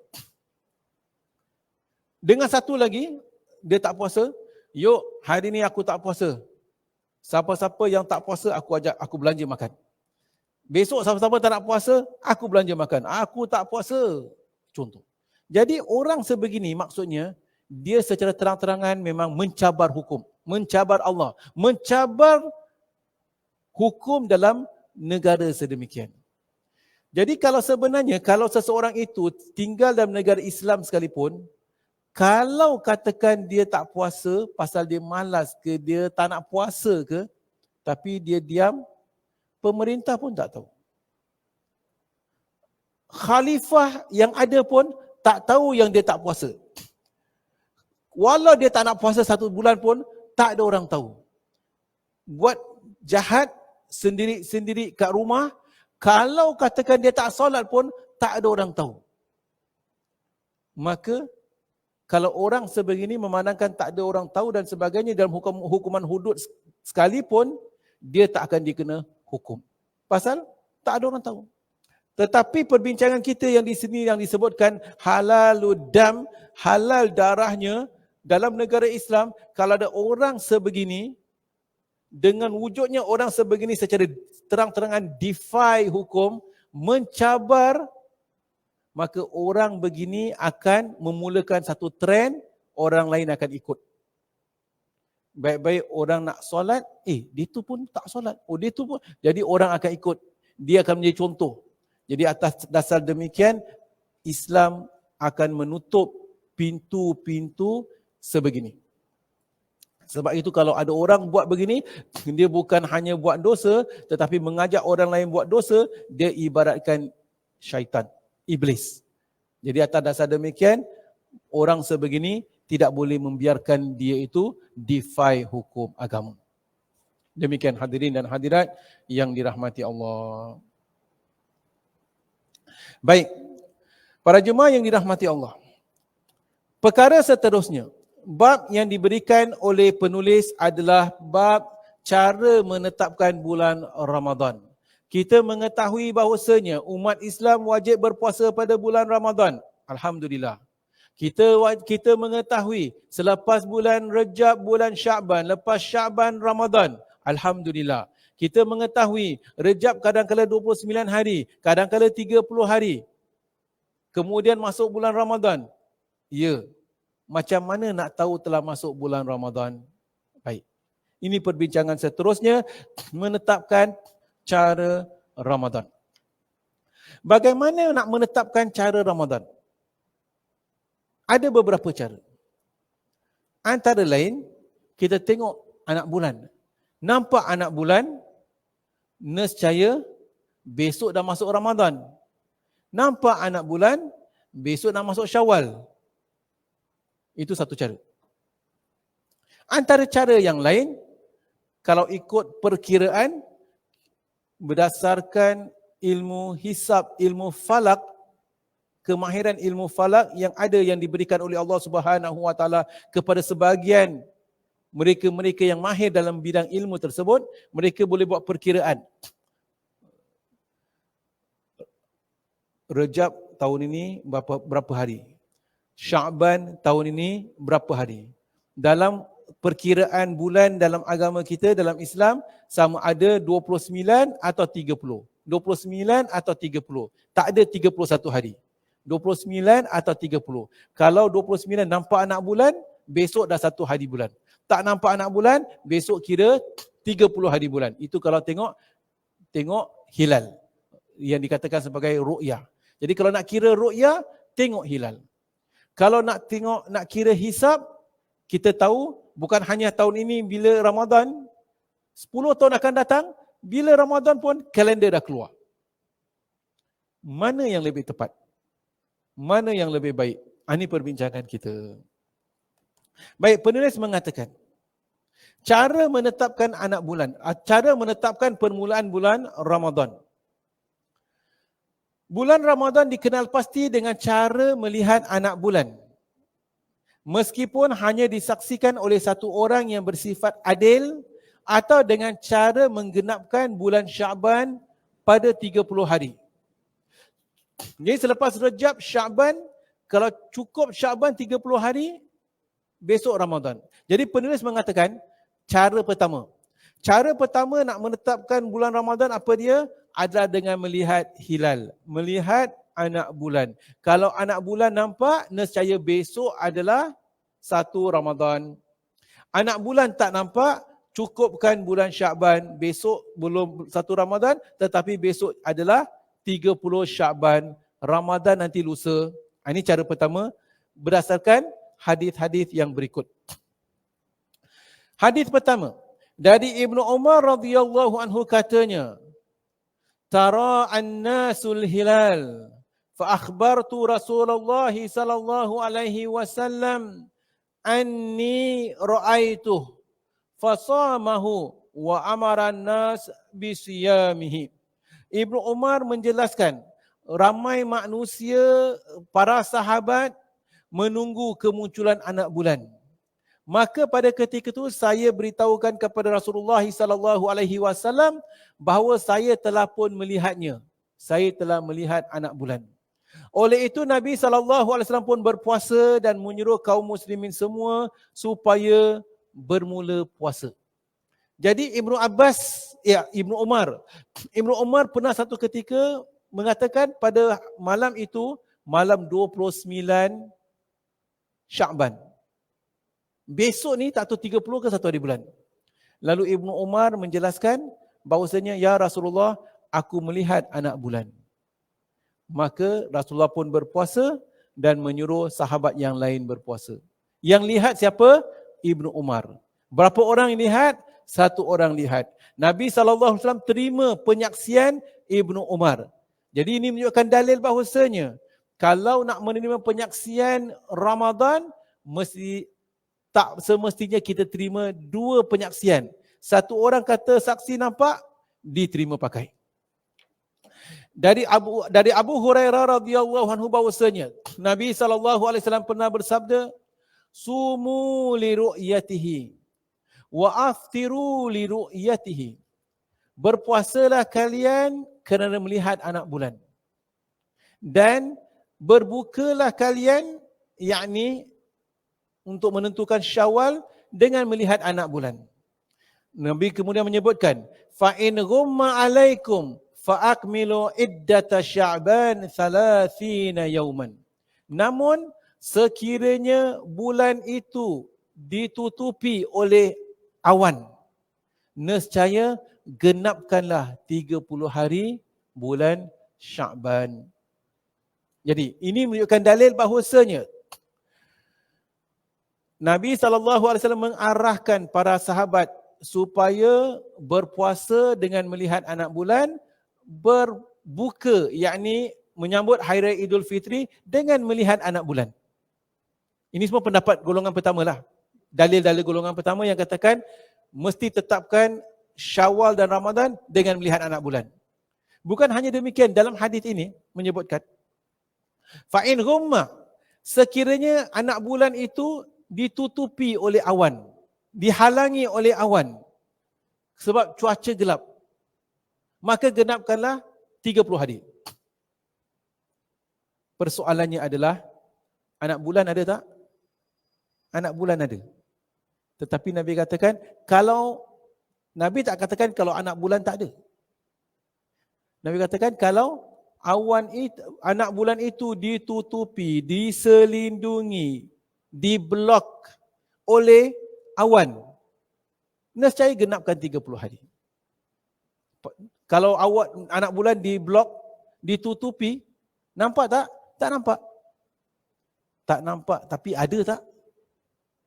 Dengan satu lagi, dia tak puasa, yuk hari ni aku tak puasa. Siapa-siapa yang tak puasa, aku ajak, aku belanja makan. Besok siapa-siapa tak nak puasa, aku belanja makan. Aku tak puasa. Contoh. Jadi orang sebegini maksudnya, dia secara terang-terangan memang mencabar hukum. Mencabar Allah. Mencabar hukum dalam negara sedemikian. Jadi kalau sebenarnya, kalau seseorang itu tinggal dalam negara Islam sekalipun, kalau katakan dia tak puasa pasal dia malas ke, dia tak nak puasa ke, tapi dia diam, pemerintah pun tak tahu. Khalifah yang ada pun tak tahu yang dia tak puasa. Walau dia tak nak puasa 1 bulan pun, tak ada orang tahu. Buat jahat sendiri-sendiri kat rumah, kalau katakan dia tak solat pun, tak ada orang tahu. Maka, kalau orang sebegini memandangkan tak ada orang tahu dan sebagainya dalam hukuman hudud sekalipun, dia tak akan dikena hukum. Pasal tak ada orang tahu. Tetapi perbincangan kita yang di sini yang disebutkan halalud dam, halal darahnya dalam negara Islam, kalau ada orang sebegini, dengan wujudnya orang sebegini secara terang-terangan defy hukum, mencabar, maka orang begini akan memulakan satu trend, orang lain akan ikut. Baik-baik orang nak solat, dia tu pun tak solat. Dia tu pun, jadi orang akan ikut. Dia akan menjadi contoh. Jadi atas dasar demikian, Islam akan menutup pintu-pintu sebegini. Sebab itu kalau ada orang buat begini, dia bukan hanya buat dosa, tetapi mengajak orang lain buat dosa, dia ibaratkan syaitan, iblis. Jadi atas dasar demikian, orang sebegini tidak boleh membiarkan dia itu defy hukum agama. Demikian hadirin dan hadirat yang dirahmati Allah. Baik, para jemaah yang dirahmati Allah. Perkara seterusnya, bab yang diberikan oleh penulis adalah bab cara menetapkan bulan Ramadan. Kita mengetahui bahawasanya umat Islam wajib berpuasa pada bulan Ramadan. Alhamdulillah. Kita mengetahui selepas bulan Rejab, bulan Sya'ban, lepas Sya'ban Ramadan. Alhamdulillah. Kita mengetahui Rejab kadang-kala 29 hari, kadang-kala 30 hari. Kemudian masuk bulan Ramadan. Ya. Macam mana nak tahu telah masuk bulan Ramadan? Baik. Ini perbincangan seterusnya, menetapkan cara Ramadan. Bagaimana nak menetapkan cara Ramadan? Ada beberapa cara. Antara lain, kita tengok anak bulan. Nampak anak bulan, nescaya besok dah masuk Ramadan. Nampak anak bulan, besok dah masuk Syawal. Itu satu cara. Antara cara yang lain, kalau ikut perkiraan, berdasarkan ilmu hisab, ilmu falak, kemahiran ilmu falak yang ada yang diberikan oleh Allah Subhanahu Wa Taala kepada sebahagian mereka-mereka yang mahir dalam bidang ilmu tersebut, mereka boleh buat perkiraan. Rejab tahun ini berapa hari? Sya'ban tahun ini berapa hari? Dalam perkiraan bulan dalam agama kita, dalam Islam, sama ada 29 atau 30. 29 atau 30. Tak ada 31 hari. 29 atau 30. Kalau 29 nampak anak bulan, besok dah 1 hari bulan. Tak nampak anak bulan, besok kira 30 hari bulan. Itu kalau tengok hilal. Yang dikatakan sebagai ru'yah. Jadi kalau nak kira ru'yah, tengok hilal. Kalau nak kira hisab, kita tahu bukan hanya tahun ini bila Ramadan, 10 tahun akan datang, bila Ramadan pun kalender dah keluar. Mana yang lebih tepat? Mana yang lebih baik? Ini perbincangan kita. Baik, penulis mengatakan, cara menetapkan anak bulan, cara menetapkan permulaan bulan Ramadan. Bulan Ramadan dikenal pasti dengan cara melihat anak bulan. Meskipun hanya disaksikan oleh satu orang yang bersifat adil atau dengan cara menggenapkan bulan Sya'ban pada 30 hari. Jadi selepas Rejab, Sya'ban, kalau cukup Sya'ban 30 hari, besok Ramadan. Jadi penulis mengatakan, cara pertama nak menetapkan bulan Ramadan apa dia? Adalah dengan melihat hilal, melihat anak bulan. Kalau anak bulan nampak, nescaya besok adalah 1 Ramadan. Anak bulan tak nampak, cukupkan bulan Sya'ban, besok belum 1 Ramadan, tetapi besok adalah 30 Sya'ban, Ramadan nanti lusa. Ini cara pertama berdasarkan hadis-hadis yang berikut. Hadis pertama dari Ibnu Umar radhiyallahu anhu katanya, tara an-nasul hilal fa akhbartu Rasulullah sallallahu alaihi wasallam anni ra'aituh fasamahu wa amara an-nas bisiyamihi. Ibnu Umar menjelaskan, ramai manusia, para sahabat menunggu kemunculan anak bulan. Maka pada ketika itu saya beritahukan kepada Rasulullah sallallahu alaihi wasallam bahawa saya telah pun melihatnya. Saya telah melihat anak bulan. Oleh itu Nabi sallallahu alaihi wasallam pun berpuasa dan menyuruh kaum muslimin semua supaya bermula puasa. Jadi Ibnu Umar pernah satu ketika mengatakan pada malam itu, malam 29 Sya'ban. Besok ni tak tahu 30 ke 1 hari bulan. Lalu Ibnu Umar menjelaskan bahawasanya, ya Rasulullah, aku melihat anak bulan. Maka Rasulullah pun berpuasa dan menyuruh sahabat yang lain berpuasa. Yang lihat siapa? Ibnu Umar. Berapa orang yang lihat? 1 orang lihat. Nabi SAW terima penyaksian Ibnu Umar. Jadi ini menunjukkan dalil bahawasanya kalau nak menerima penyaksian Ramadan, tak semestinya kita terima 2 penyaksian. 1 orang kata saksi nampak, diterima pakai. Dari Abu Hurairah radhiyallahu anhu bahwasanya Nabi SAW pernah bersabda, sumu li ru'yatihi wa aftiru li ru'yatihi. Berpuasalah kalian kerana melihat anak bulan. Dan berbukalah kalian, yakni untuk menentukan Syawal dengan melihat anak bulan. Nabi kemudian menyebutkan, fa in ghumma alaikum fa akmilu iddata Sya'ban 30 yauman. Namun sekiranya bulan itu ditutupi oleh awan, nescaya genapkanlah 30 hari bulan Sya'ban. Jadi ini menunjukkan dalil bahawasanya Nabi SAW mengarahkan para sahabat supaya berpuasa dengan melihat anak bulan, berbuka, yakni menyambut Hari Raya Idul Fitri dengan melihat anak bulan. Ini semua pendapat golongan pertama lah. Dalil-dalil golongan pertama yang katakan mesti tetapkan Syawal dan Ramadan dengan melihat anak bulan. Bukan hanya demikian, dalam hadis ini menyebutkan, fa'in ghumma, sekiranya anak bulan itu ditutupi oleh awan, dihalangi oleh awan sebab cuaca gelap, maka genapkanlah 30 hari. Persoalannya adalah, anak bulan ada tak? Anak bulan ada. Tetapi Nabi katakan, Nabi tak katakan kalau anak bulan tak ada. Nabi katakan kalau anak bulan itu ditutupi, diselindungi, diblok oleh awan, nescaya genapkan 30 hari. Kalau anak bulan diblok, ditutupi, nampak tak? Tak nampak. Tak nampak, tapi ada tak?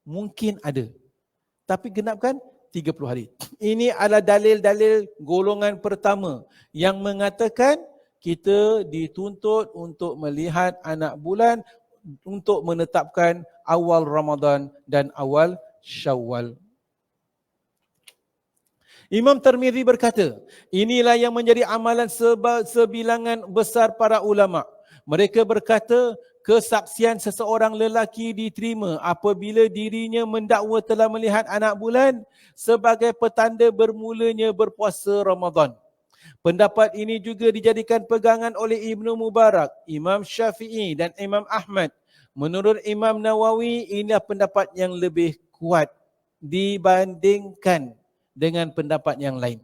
Mungkin ada. Tapi genapkan 30 hari. Ini adalah dalil-dalil golongan pertama yang mengatakan kita dituntut untuk melihat anak bulan untuk menetapkan awal Ramadan dan awal Syawal. Imam Tirmizi berkata, inilah yang menjadi amalan sebilangan besar para ulama. Mereka berkata, kesaksian seseorang lelaki diterima apabila dirinya mendakwa telah melihat anak bulan sebagai petanda bermulanya berpuasa Ramadan. Pendapat ini juga dijadikan pegangan oleh Ibnu Mubarak, Imam Syafi'i dan Imam Ahmad. Menurut Imam Nawawi, inilah pendapat yang lebih kuat dibandingkan dengan pendapat yang lain.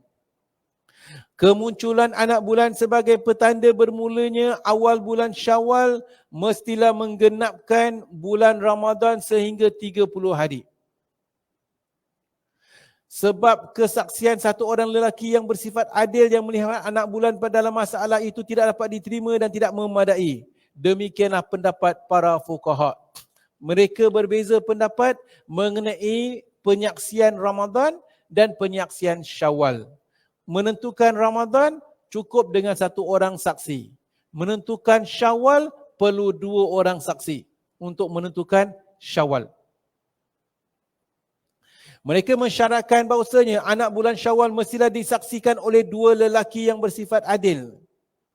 Kemunculan anak bulan sebagai petanda bermulanya awal bulan Syawal mestilah menggenapkan bulan Ramadan sehingga 30 hari. Sebab kesaksian satu orang lelaki yang bersifat adil yang melihat anak bulan pada dalam masalah itu tidak dapat diterima dan tidak memadai. Demikianlah pendapat para fuqaha. Mereka berbeza pendapat mengenai penyaksian Ramadan dan penyaksian Syawal. Menentukan Ramadan cukup dengan satu orang saksi. Menentukan Syawal perlu dua orang saksi untuk menentukan Syawal. Mereka mensyaratkan bahawasanya anak bulan Syawal mestilah disaksikan oleh dua lelaki yang bersifat adil.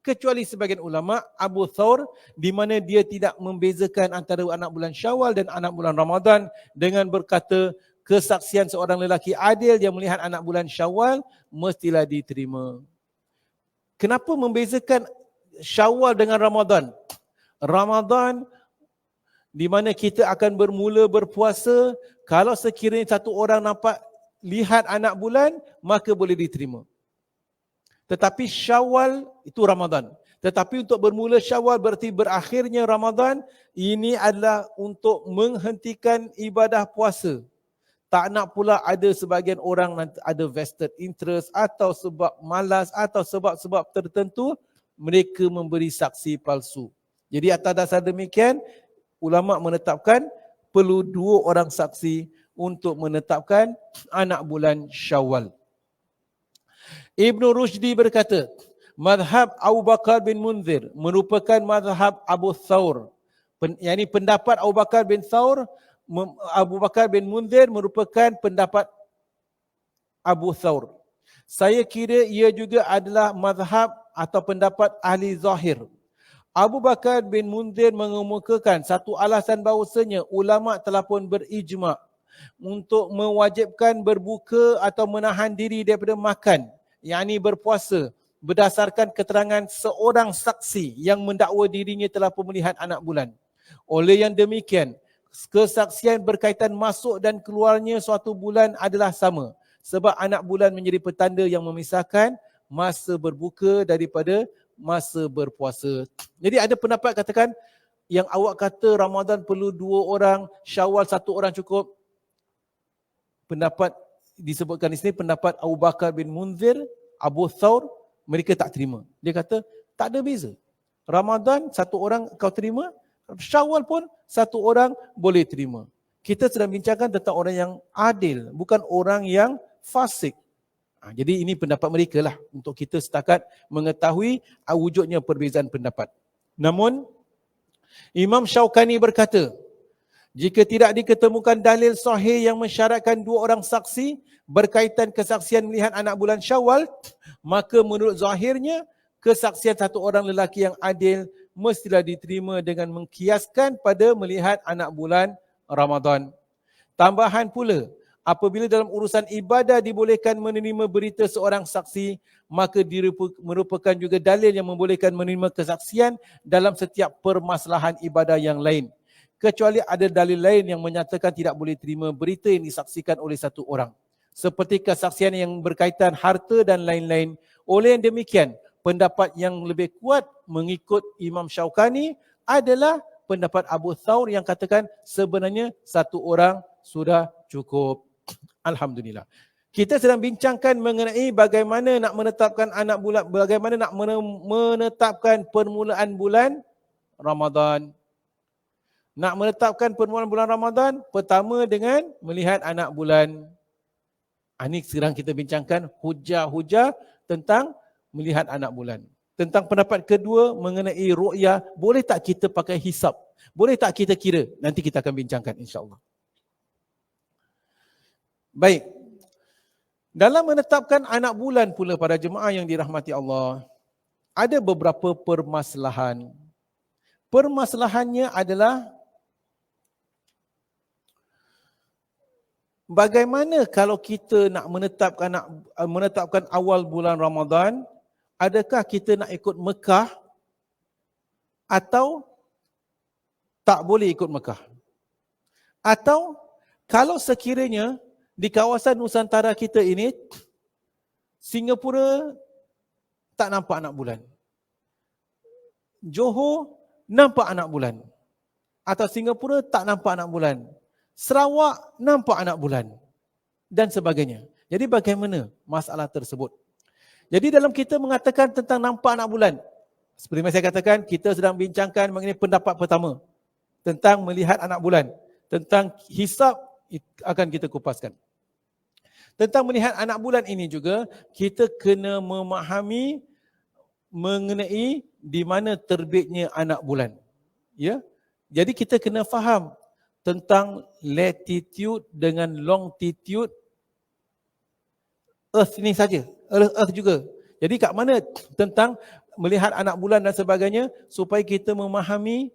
Kecuali sebagian ulama, Abu Thawr, di mana dia tidak membezakan antara anak bulan Syawal dan anak bulan Ramadan dengan berkata kesaksian seorang lelaki adil yang melihat anak bulan Syawal mestilah diterima. Kenapa membezakan Syawal dengan Ramadan? Ramadan di mana kita akan bermula berpuasa, kalau sekiranya satu orang nampak lihat anak bulan, maka boleh diterima. Tetapi Syawal itu Ramadan. Tetapi untuk bermula Syawal berarti berakhirnya Ramadan, ini adalah untuk menghentikan ibadah puasa. Tak nak pula ada sebagian orang nanti ada vested interest atau sebab malas atau sebab-sebab tertentu, mereka memberi saksi palsu. Jadi atas dasar demikian, ulama menetapkan perlu dua orang saksi untuk menetapkan anak bulan Syawal. Ibn Rushdi berkata, mazhab Abu Bakar bin Munzir merupakan mazhab Abu Thawr. Yani pendapat Abu Bakar bin Thawr, Abu Bakar bin Munzir merupakan pendapat Abu Thawr. Saya kira ia juga adalah mazhab atau pendapat ahli zahir. Abu Bakar bin Munzir mengemukakan satu alasan bahawasanya ulama telah pun berijma' untuk mewajibkan berbuka atau menahan diri daripada makan, yakni berpuasa, berdasarkan keterangan seorang saksi yang mendakwa dirinya telah pun melihat anak bulan. Oleh yang demikian, kesaksian berkaitan masuk dan keluarnya suatu bulan adalah sama. Sebab anak bulan menjadi petanda yang memisahkan masa berbuka daripada masa berpuasa. Jadi ada pendapat katakan yang awak kata Ramadan perlu dua orang, Syawal satu orang cukup. Pendapat disebutkan di sini pendapat Abu Bakar bin Munzir, Abu Thawr, mereka tak terima. Dia kata tak ada beza. Ramadan satu orang kau terima, Syawal pun satu orang boleh terima. Kita sedang bincangkan tentang orang yang adil, bukan orang yang fasik. Jadi ini pendapat mereka lah untuk kita setakat mengetahui wujudnya perbezaan pendapat. Namun Imam Syaukani berkata, jika tidak diketemukan dalil sahih yang mensyaratkan dua orang saksi berkaitan kesaksian melihat anak bulan Syawal, maka menurut zahirnya kesaksian satu orang lelaki yang adil mestilah diterima dengan mengkiaskan pada melihat anak bulan Ramadan. Tambahan pula, apabila dalam urusan ibadah dibolehkan menerima berita seorang saksi, maka dia merupakan juga dalil yang membolehkan menerima kesaksian dalam setiap permasalahan ibadah yang lain. Kecuali ada dalil lain yang menyatakan tidak boleh terima berita yang disaksikan oleh satu orang. Seperti kesaksian yang berkaitan harta dan lain-lain. Oleh yang demikian, pendapat yang lebih kuat mengikut Imam Syaukani adalah pendapat Abu Thawr yang katakan sebenarnya satu orang sudah cukup. Alhamdulillah. Kita sedang bincangkan mengenai bagaimana nak menetapkan anak bulan, bagaimana nak menetapkan permulaan bulan Ramadan. Nak menetapkan permulaan bulan Ramadan, pertama dengan melihat anak bulan. Ini sekarang kita bincangkan hujah-hujah tentang melihat anak bulan. Tentang pendapat kedua mengenai ru'yah, boleh tak kita pakai hisab? Boleh tak kita kira? Nanti kita akan bincangkan insya-Allah. Baik. Dalam menetapkan anak bulan pula para jemaah yang dirahmati Allah, ada beberapa permasalahan. Permasalahannya adalah bagaimana kalau kita nak menetapkan awal bulan Ramadan, adakah kita nak ikut Mekah atau tak boleh ikut Mekah? Atau kalau sekiranya di kawasan Nusantara kita ini, Singapura tak nampak anak bulan, Johor nampak anak bulan, atau Singapura tak nampak anak bulan, Sarawak nampak anak bulan dan sebagainya. Jadi bagaimana masalah tersebut? Jadi dalam kita mengatakan tentang nampak anak bulan, seperti yang saya katakan, kita sedang bincangkan mengenai pendapat pertama tentang melihat anak bulan. Tentang hisab akan kita kupaskan. Tentang melihat anak bulan ini juga, kita kena memahami mengenai di mana terbitnya anak bulan. Ya, jadi kita kena faham tentang latitude dengan longitude Earth ni saja, Earth juga. Jadi kat mana tentang melihat anak bulan dan sebagainya supaya kita memahami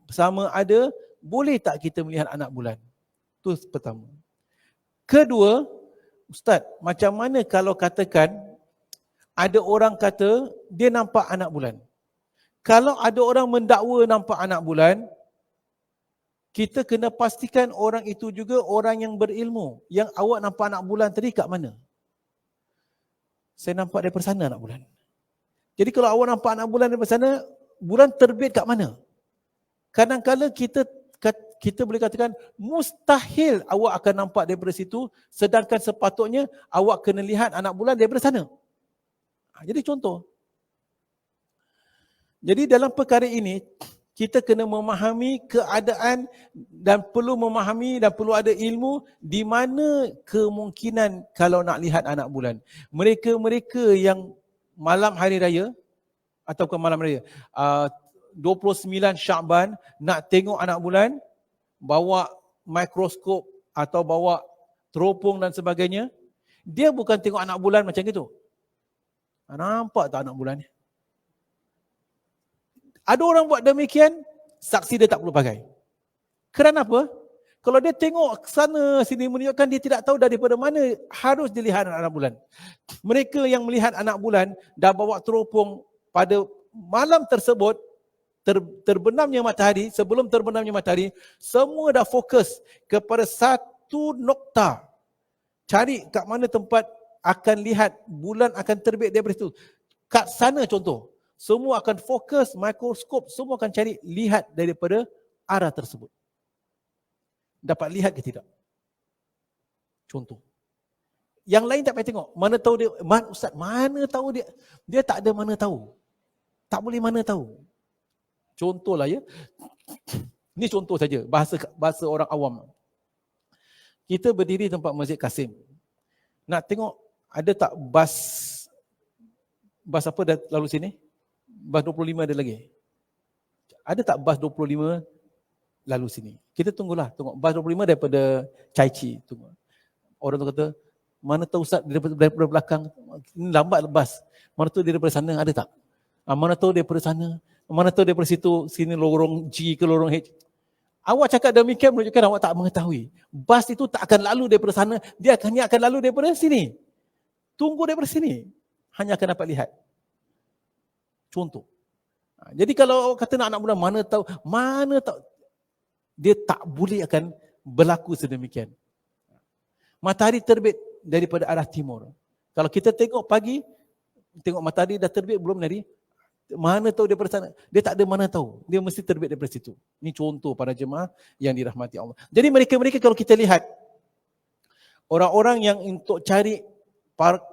sama ada boleh tak kita melihat anak bulan. Itu pertama. Kedua, Ustaz, macam mana kalau katakan ada orang kata dia nampak anak bulan. Kalau ada orang mendakwa nampak anak bulan, kita kena pastikan orang itu juga orang yang berilmu. Yang awak nampak anak bulan tadi kat mana? Saya nampak daripada sana anak bulan. Jadi kalau awak nampak anak bulan daripada sana, bulan terbit kat mana? Kadang-kadang kita boleh katakan mustahil awak akan nampak daripada situ, sedangkan sepatutnya awak kena lihat anak bulan daripada sana. Jadi contoh. Jadi dalam perkara ini, kita kena memahami keadaan dan perlu memahami dan perlu ada ilmu di mana kemungkinan kalau nak lihat anak bulan. Mereka-mereka yang malam hari raya ataupun malam raya 29 Syakban nak tengok anak bulan, bawa mikroskop atau bawa teropong dan sebagainya, dia bukan tengok anak bulan macam itu. Nampak tak anak bulan ni? Ada orang buat demikian, saksi dia tak perlu pakai. Kerana apa? Kalau dia tengok sana sini menunjukkan dia tidak tahu daripada mana harus dilihat anak bulan. Mereka yang melihat anak bulan dah bawa teropong pada malam tersebut, terbenamnya matahari, sebelum terbenamnya matahari, semua dah fokus kepada satu nokta. Cari kat mana tempat akan lihat bulan akan terbit daripada situ. Kat sana contoh. Semua akan fokus, mikroskop, semua akan cari lihat daripada arah tersebut. Dapat lihat ke tidak? Contoh. Yang lain tak payah tengok. Mana tahu dia, Ustaz, mana tahu dia? Dia tak ada mana tahu. Tak boleh mana tahu. Contohlah ya. Ini contoh saja, bahasa orang awam. Kita berdiri tempat Masjid Kasim. Nak tengok ada tak bas apa dah lalu sini? Bas 25 ada lagi. Ada tak bas 25 lalu sini? Kita tunggulah, tengok bas 25 daripada Chai Chi. Tunggu. Orang tu kata, mana tahu Ustaz daripada belakang, ini lambat bas. Mana tahu daripada sana ada tak? Mana tahu daripada sana, mana tahu daripada situ, sini lorong G ke lorong H. Awak cakap demikian menunjukkan awak tak mengetahui. Bas itu tak akan lalu daripada sana, dia hanya akan lalu daripada sini. Tunggu daripada sini, hanya akan dapat lihat. Contoh. Jadi kalau awak kata nak anak bulan, mana tahu, dia tak boleh akan berlaku sedemikian. Matahari terbit daripada arah timur. Kalau kita tengok pagi, tengok matahari dah terbit belum tadi, mana tahu daripada sana. Dia tak ada mana tahu. Dia mesti terbit daripada situ. Ini contoh para jemaah yang dirahmati Allah. Jadi mereka-mereka kalau kita lihat, orang-orang yang untuk cari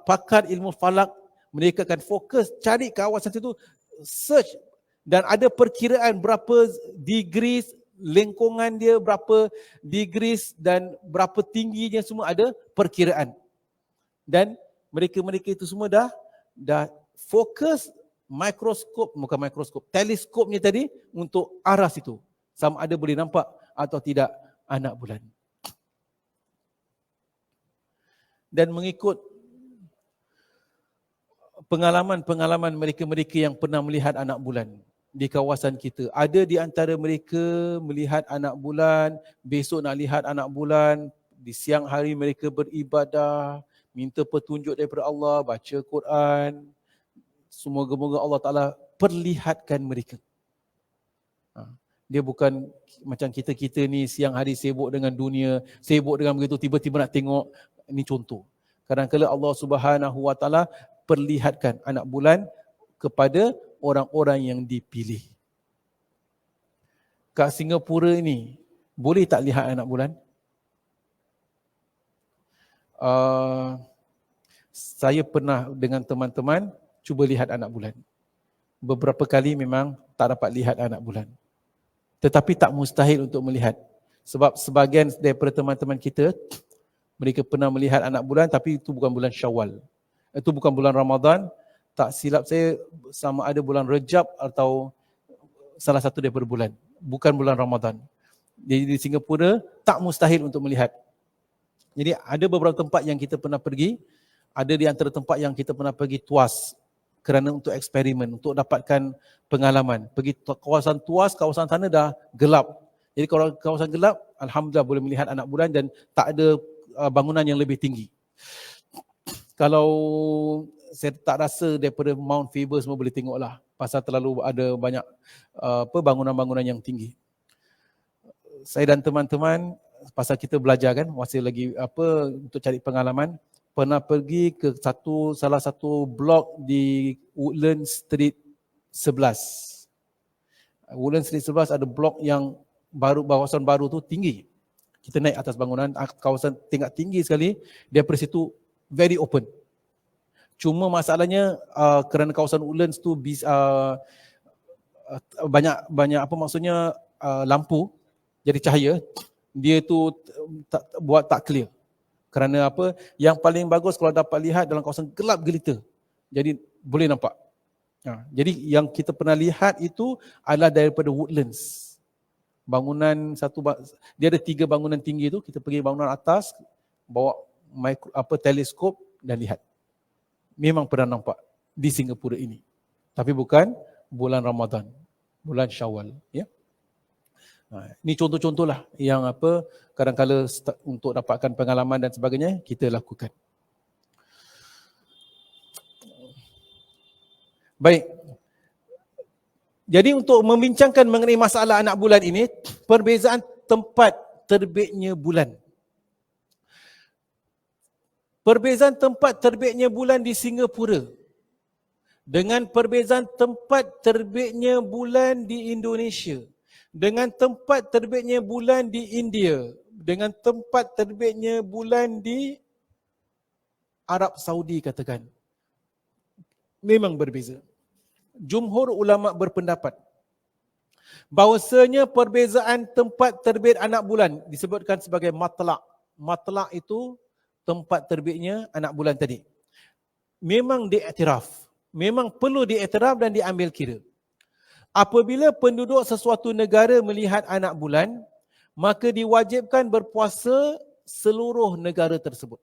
pakar ilmu falak, mereka akan fokus cari kawasan situ, search dan ada perkiraan berapa degrees lengkungan dia, berapa degrees dan berapa tingginya, semua ada perkiraan. Dan mereka-mereka itu semua dah fokus teleskopnya tadi untuk arah situ. Sama ada boleh nampak atau tidak anak bulan. Dan mengikut pengalaman mereka-mereka yang pernah melihat anak bulan di kawasan kita. Ada di antara mereka melihat anak bulan, besok nak lihat anak bulan, di siang hari mereka beribadah, minta petunjuk daripada Allah, baca Quran. Semoga-moga Allah Ta'ala perlihatkan mereka. Dia bukan macam kita ni siang hari sibuk dengan dunia, sibuk dengan begitu, tiba-tiba nak tengok. Ini contoh. Kadang-kadang Allah Subhanahu Wa Ta'ala perlihatkan anak bulan kepada orang-orang yang dipilih. Kat Singapura ini, boleh tak lihat anak bulan? Saya pernah dengan teman-teman cuba lihat anak bulan. Beberapa kali memang tak dapat lihat anak bulan. Tetapi tak mustahil untuk melihat. Sebab sebahagian daripada teman-teman kita, mereka pernah melihat anak bulan tapi itu bukan bulan Syawal. Itu bukan bulan Ramadan. Tak silap saya sama ada bulan Rejab atau salah satu daripada bulan. Bukan bulan Ramadan. Jadi di Singapura tak mustahil untuk melihat. Jadi ada beberapa tempat yang kita pernah pergi. Ada di antara tempat yang kita pernah pergi Tuas kerana untuk eksperimen, untuk dapatkan pengalaman. Pergi kawasan Tuas, kawasan sana dah gelap. Jadi kalau kawasan gelap, alhamdulillah boleh melihat anak bulan dan tak ada bangunan yang lebih tinggi. Kalau saya tak rasa daripada Mount Faber semua boleh tengoklah, pasal terlalu ada banyak bangunan-bangunan yang tinggi. Saya dan teman-teman, pasal kita belajar kan, masih lagi untuk cari pengalaman, pernah pergi ke salah satu blok di Woodlands Street 11. Woodlands Street 11 ada blok yang baru, kawasan baru tu tinggi. Kita naik atas bangunan, kawasan tingkat tinggi sekali, daripada situ very open. Cuma masalahnya kerana kawasan Woodlands tu banyak lampu, jadi cahaya, dia tu buat tak clear. Kerana apa? Yang paling bagus kalau dapat lihat dalam kawasan gelap gelita. Jadi boleh nampak. Jadi yang kita pernah lihat itu adalah daripada Woodlands. Bangunan dia ada 3 bangunan tinggi tu, kita pergi bangunan atas, bawa teleskop dan lihat. Memang pernah nampak di Singapura ini. Tapi bukan bulan Ramadan, bulan Syawal, ya. Ini contoh-contohlah yang kadang-kala untuk dapatkan pengalaman dan sebagainya kita lakukan. Baik. Jadi untuk membincangkan mengenai masalah anak bulan ini, perbezaan tempat terbitnya bulan. Perbezaan tempat terbitnya bulan di Singapura dengan perbezaan tempat terbitnya bulan di Indonesia, dengan tempat terbitnya bulan di India, dengan tempat terbitnya bulan di Arab Saudi katakan, memang berbeza. Jumhur ulama berpendapat bahawasanya perbezaan tempat terbit anak bulan disebutkan sebagai matlaq. Matlaq itu tempat terbitnya anak bulan tadi. Memang diiktiraf, memang perlu diiktiraf dan diambil kira. Apabila penduduk sesuatu negara melihat anak bulan, maka diwajibkan berpuasa seluruh negara tersebut.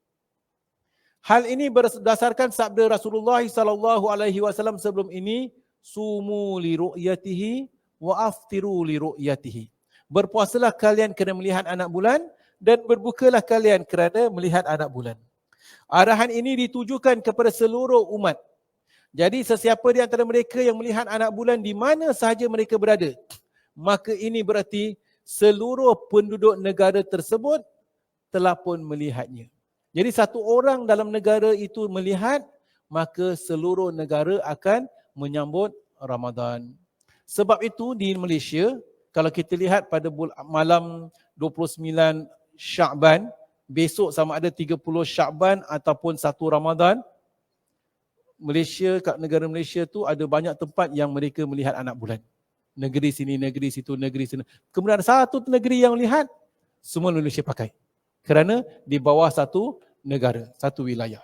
Hal ini berdasarkan sabda Rasulullah SAW sebelum ini, sumu li ru'yatihi wa aftiru li ru'yatihi. Berpuasalah kalian kerana melihat anak bulan dan berbukalah kalian kerana melihat anak bulan. Arahan ini ditujukan kepada seluruh umat. Jadi sesiapa di antara mereka yang melihat anak bulan di mana sahaja mereka berada, maka ini berarti seluruh penduduk negara tersebut telah pun melihatnya. Jadi satu orang dalam negara itu melihat, maka seluruh negara akan menyambut Ramadan. Sebab itu di Malaysia, kalau kita lihat pada malam 29 Syakban, besok sama ada 30 Syakban ataupun 1 Ramadan, Malaysia, kat negara Malaysia tu ada banyak tempat yang mereka melihat anak bulan. Negeri sini, negeri situ, negeri sini. Kemudian ada satu negeri yang lihat, semua Malaysia pakai. Kerana di bawah satu negara, satu wilayah.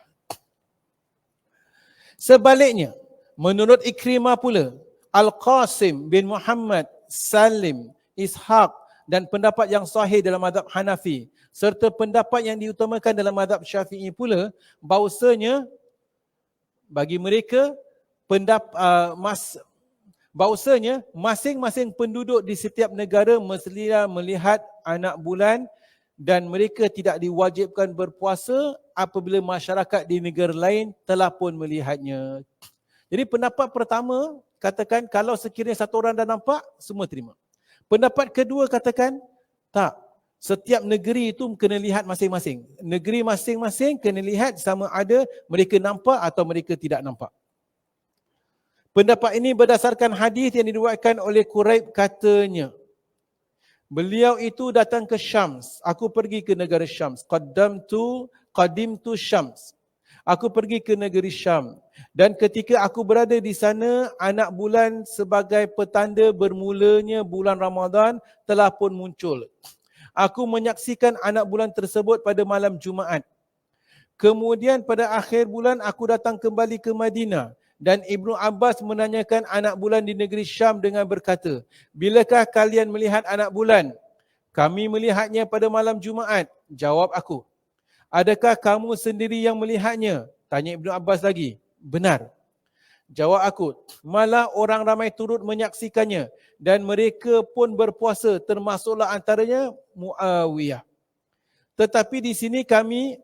Sebaliknya, menurut Ikrimah pula, Al-Qasim bin Muhammad, Salim, Ishaq dan pendapat yang sahih dalam mazhab Hanafi serta pendapat yang diutamakan dalam mazhab Syafi'i pula, bahawasanya bagi mereka bahawasanya masing-masing penduduk di setiap negara mestilah melihat anak bulan dan mereka tidak diwajibkan berpuasa apabila masyarakat di negara lain telah pun melihatnya. Jadi pendapat pertama katakan kalau sekiranya satu orang dah nampak, semua terima. Pendapat kedua katakan tak, setiap negeri itu kena lihat masing-masing. Negeri masing-masing kena lihat sama ada mereka nampak atau mereka tidak nampak. Pendapat ini berdasarkan hadis yang diriwayatkan oleh Quraib, katanya, beliau itu datang ke Syams. Aku pergi ke negara Syams. Qadimtu Syams. Aku pergi ke negeri Syam. Dan ketika aku berada di sana, anak bulan sebagai petanda bermulanya bulan Ramadan telah pun muncul. Aku menyaksikan anak bulan tersebut pada malam Jumaat. Kemudian pada akhir bulan aku datang kembali ke Madinah. Dan Ibnu Abbas menanyakan anak bulan di negeri Syam dengan berkata, bilakah kalian melihat anak bulan? Kami melihatnya pada malam Jumaat. Jawab aku. Adakah kamu sendiri yang melihatnya? Tanya Ibnu Abbas lagi. Benar. Jawab aku. Malah orang ramai turut menyaksikannya. Dan mereka pun berpuasa, termasuklah antaranya Muawiyah. Tetapi di sini kami,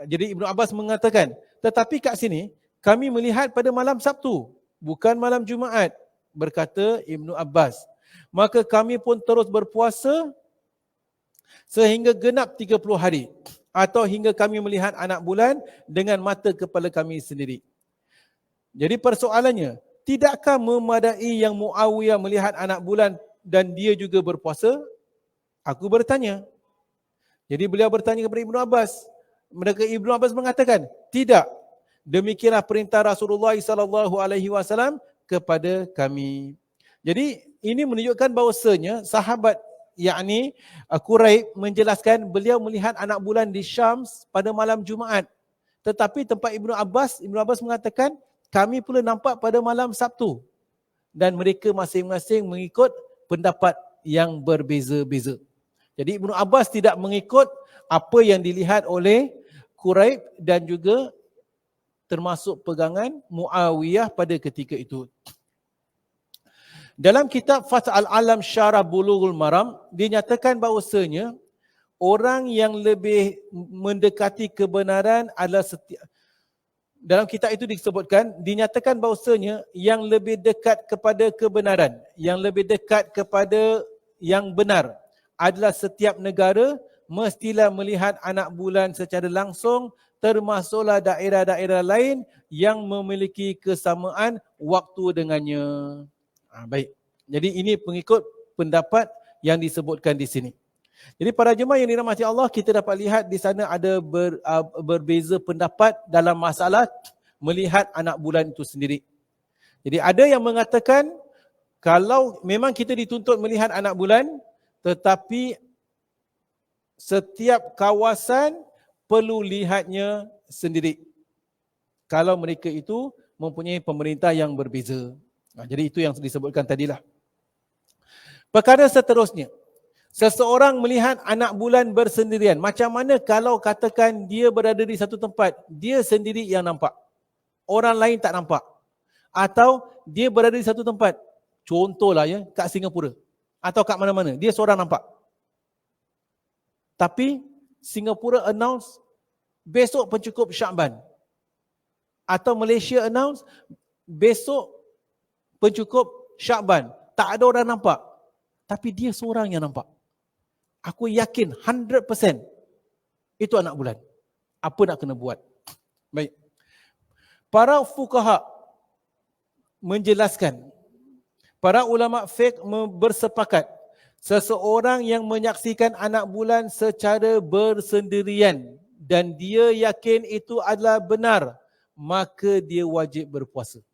jadi Ibnu Abbas mengatakan, tetapi kat sini kami melihat pada malam Sabtu, bukan malam Jumaat, berkata Ibnu Abbas. Maka kami pun terus berpuasa sehingga genap 30 hari atau hingga kami melihat anak bulan dengan mata kepala kami sendiri. Jadi persoalannya, tidakkah memadai yang Muawiyah melihat anak bulan dan dia juga berpuasa? Aku bertanya. Jadi beliau bertanya kepada Ibnu Abbas. Mereka Ibnu Abbas mengatakan, tidak. Demikianlah perintah Rasulullah SAW kepada kami. Jadi ini menunjukkan bahawasanya sahabat yakni Quraib menjelaskan beliau melihat anak bulan di Syam pada malam Jumaat. Tetapi tempat Ibnu Abbas mengatakan kami pula nampak pada malam Sabtu. Dan mereka masing-masing mengikut pendapat yang berbeza-beza. Jadi Ibnu Abbas tidak mengikut apa yang dilihat oleh Quraib dan juga termasuk pegangan Muawiyah pada ketika itu. Dalam kitab Fath al-Alam Syarah Bulughul Maram, dinyatakan bahawasanya orang yang lebih mendekati kebenaran adalah dalam kitab itu disebutkan, dinyatakan bahawasanya yang lebih dekat kepada kebenaran, yang lebih dekat kepada yang benar adalah setiap negara mestilah melihat anak bulan secara langsung, termasuklah daerah-daerah lain yang memiliki kesamaan waktu dengannya. Baik. Jadi ini pengikut pendapat yang disebutkan di sini. Jadi para jemaah yang dirahmati Allah, kita dapat lihat di sana ada berbeza pendapat dalam masalah melihat anak bulan itu sendiri. Jadi ada yang mengatakan kalau memang kita dituntut melihat anak bulan, tetapi setiap kawasan perlu lihatnya sendiri. Kalau mereka itu mempunyai pemerintah yang berbeza. Jadi itu yang disebutkan tadilah. Perkara seterusnya, seseorang melihat anak bulan bersendirian. Macam mana kalau katakan dia berada di satu tempat, dia sendiri yang nampak, orang lain tak nampak. Atau dia berada di satu tempat, contohlah ya, kat Singapura atau kat mana-mana, dia seorang nampak. Tapi Singapura announce besok pencukup Syakban. Atau Malaysia announce besok pencukup Syakban. Tak ada orang nampak. Tapi dia seorang yang nampak. Aku yakin 100% itu anak bulan. Apa nak kena buat? Baik. Para fuqaha menjelaskan, para ulama fiqh bersepakat, seseorang yang menyaksikan anak bulan secara bersendirian dan dia yakin itu adalah benar, maka dia wajib berpuasa.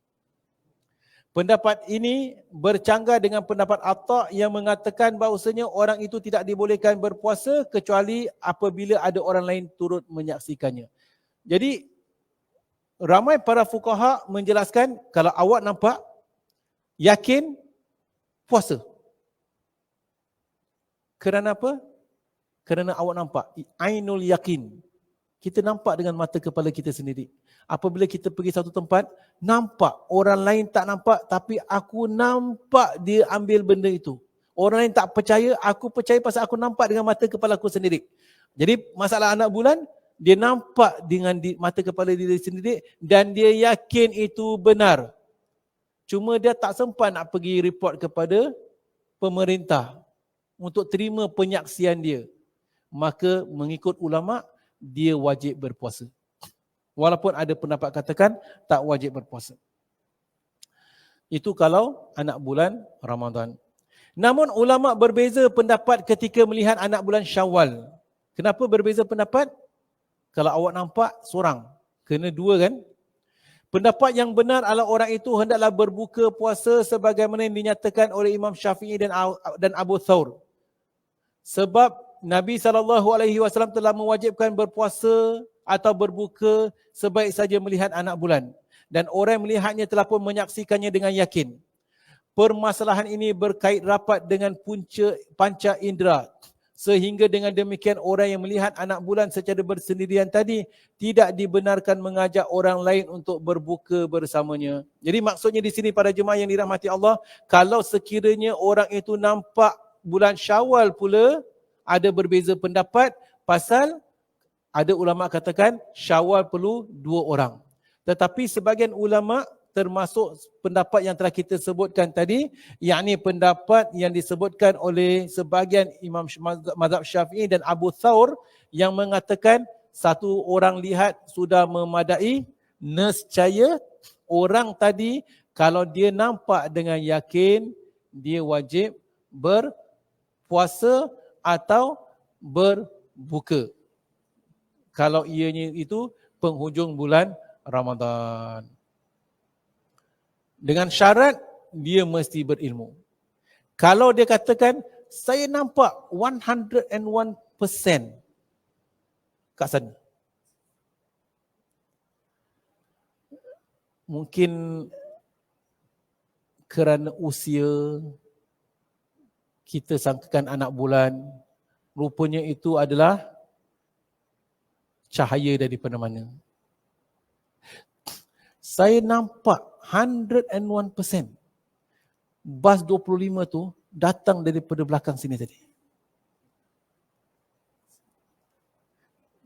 Pendapat ini bercanggah dengan pendapat Atta yang mengatakan bahawasanya orang itu tidak dibolehkan berpuasa kecuali apabila ada orang lain turut menyaksikannya. Jadi ramai para fuqaha menjelaskan kalau awak nampak, yakin, puasa. Kerana apa? Kerana awak nampak. Ainul yakin. Kita nampak dengan mata kepala kita sendiri. Apabila kita pergi satu tempat, nampak. Orang lain tak nampak, tapi aku nampak dia ambil benda itu. Orang lain tak percaya, aku percaya pasal aku nampak dengan mata kepala aku sendiri. Jadi masalah anak bulan, dia nampak dengan mata kepala diri sendiri dan dia yakin itu benar. Cuma dia tak sempat nak pergi report kepada pemerintah untuk terima penyaksian dia. Maka mengikut ulama, dia wajib berpuasa. Walaupun ada pendapat katakan tak wajib berpuasa. Itu kalau anak bulan Ramadan. Namun ulama berbeza pendapat ketika melihat anak bulan Syawal. Kenapa berbeza pendapat? Kalau awak nampak seorang. Kena dua kan? Pendapat yang benar adalah orang itu hendaklah berbuka puasa sebagaimana yang dinyatakan oleh Imam Syafi'i dan Abu Thawr. Sebab Nabi SAW telah mewajibkan berpuasa atau berbuka sebaik saja melihat anak bulan. Dan orang yang melihatnya telah pun menyaksikannya dengan yakin. Permasalahan ini berkait rapat dengan panca indera. Sehingga dengan demikian orang yang melihat anak bulan secara bersendirian tadi tidak dibenarkan mengajak orang lain untuk berbuka bersamanya. Jadi maksudnya di sini para jemaah yang dirahmati Allah, kalau sekiranya orang itu nampak bulan Syawal pula, ada berbeza pendapat pasal ada ulama katakan Syawal perlu 2 orang. Tetapi sebagian ulama termasuk pendapat yang telah kita sebutkan tadi, yakni pendapat yang disebutkan oleh sebahagian Imam mazhab Syafi'i dan Abu Thawr yang mengatakan satu orang lihat sudah memadai, nescaya orang tadi kalau dia nampak dengan yakin, dia wajib berpuasa atau berbuka. Kalau ianya itu penghujung bulan Ramadan. Dengan syarat dia mesti berilmu. Kalau dia katakan saya nampak 101% kat sana, mungkin kerana usia kita sangkakan anak bulan, rupanya itu adalah cahaya daripada mana. Saya nampak 101% bas 25 tu datang daripada belakang sini tadi.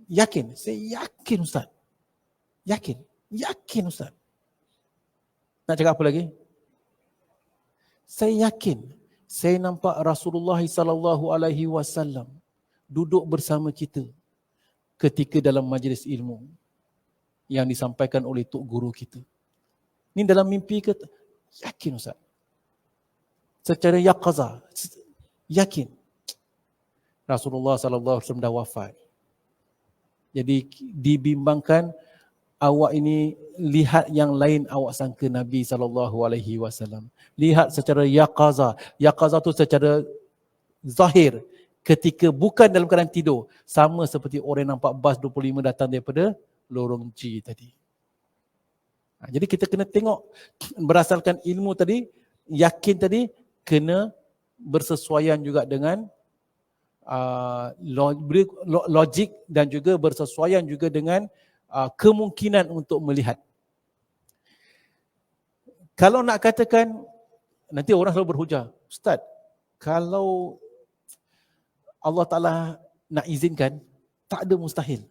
Yakin? Saya yakin Ustaz. Yakin Ustaz. Nak cakap apa lagi? Saya yakin. Saya nampak Rasulullah SAW duduk bersama kita ketika dalam majlis ilmu yang disampaikan oleh tok guru kita. Ini dalam mimpi ke? Yakin Ustaz. Secara yaqazah, yakin. Rasulullah SAW dah wafat. Jadi dibimbangkan awak ini lihat yang lain awak sangka Nabi SAW. Lihat secara yaqazah. Yaqazah tu secara zahir. Ketika bukan dalam keadaan tidur. Sama seperti orang nampak bas 25 datang daripada lorong G tadi. Jadi kita kena tengok berdasarkan ilmu tadi, yakin tadi kena bersesuaian juga dengan logik dan juga bersesuaian juga dengan kemungkinan untuk melihat. Kalau nak katakan, nanti orang selalu berhujah, Ustaz, kalau Allah Ta'ala nak izinkan, tak ada mustahil.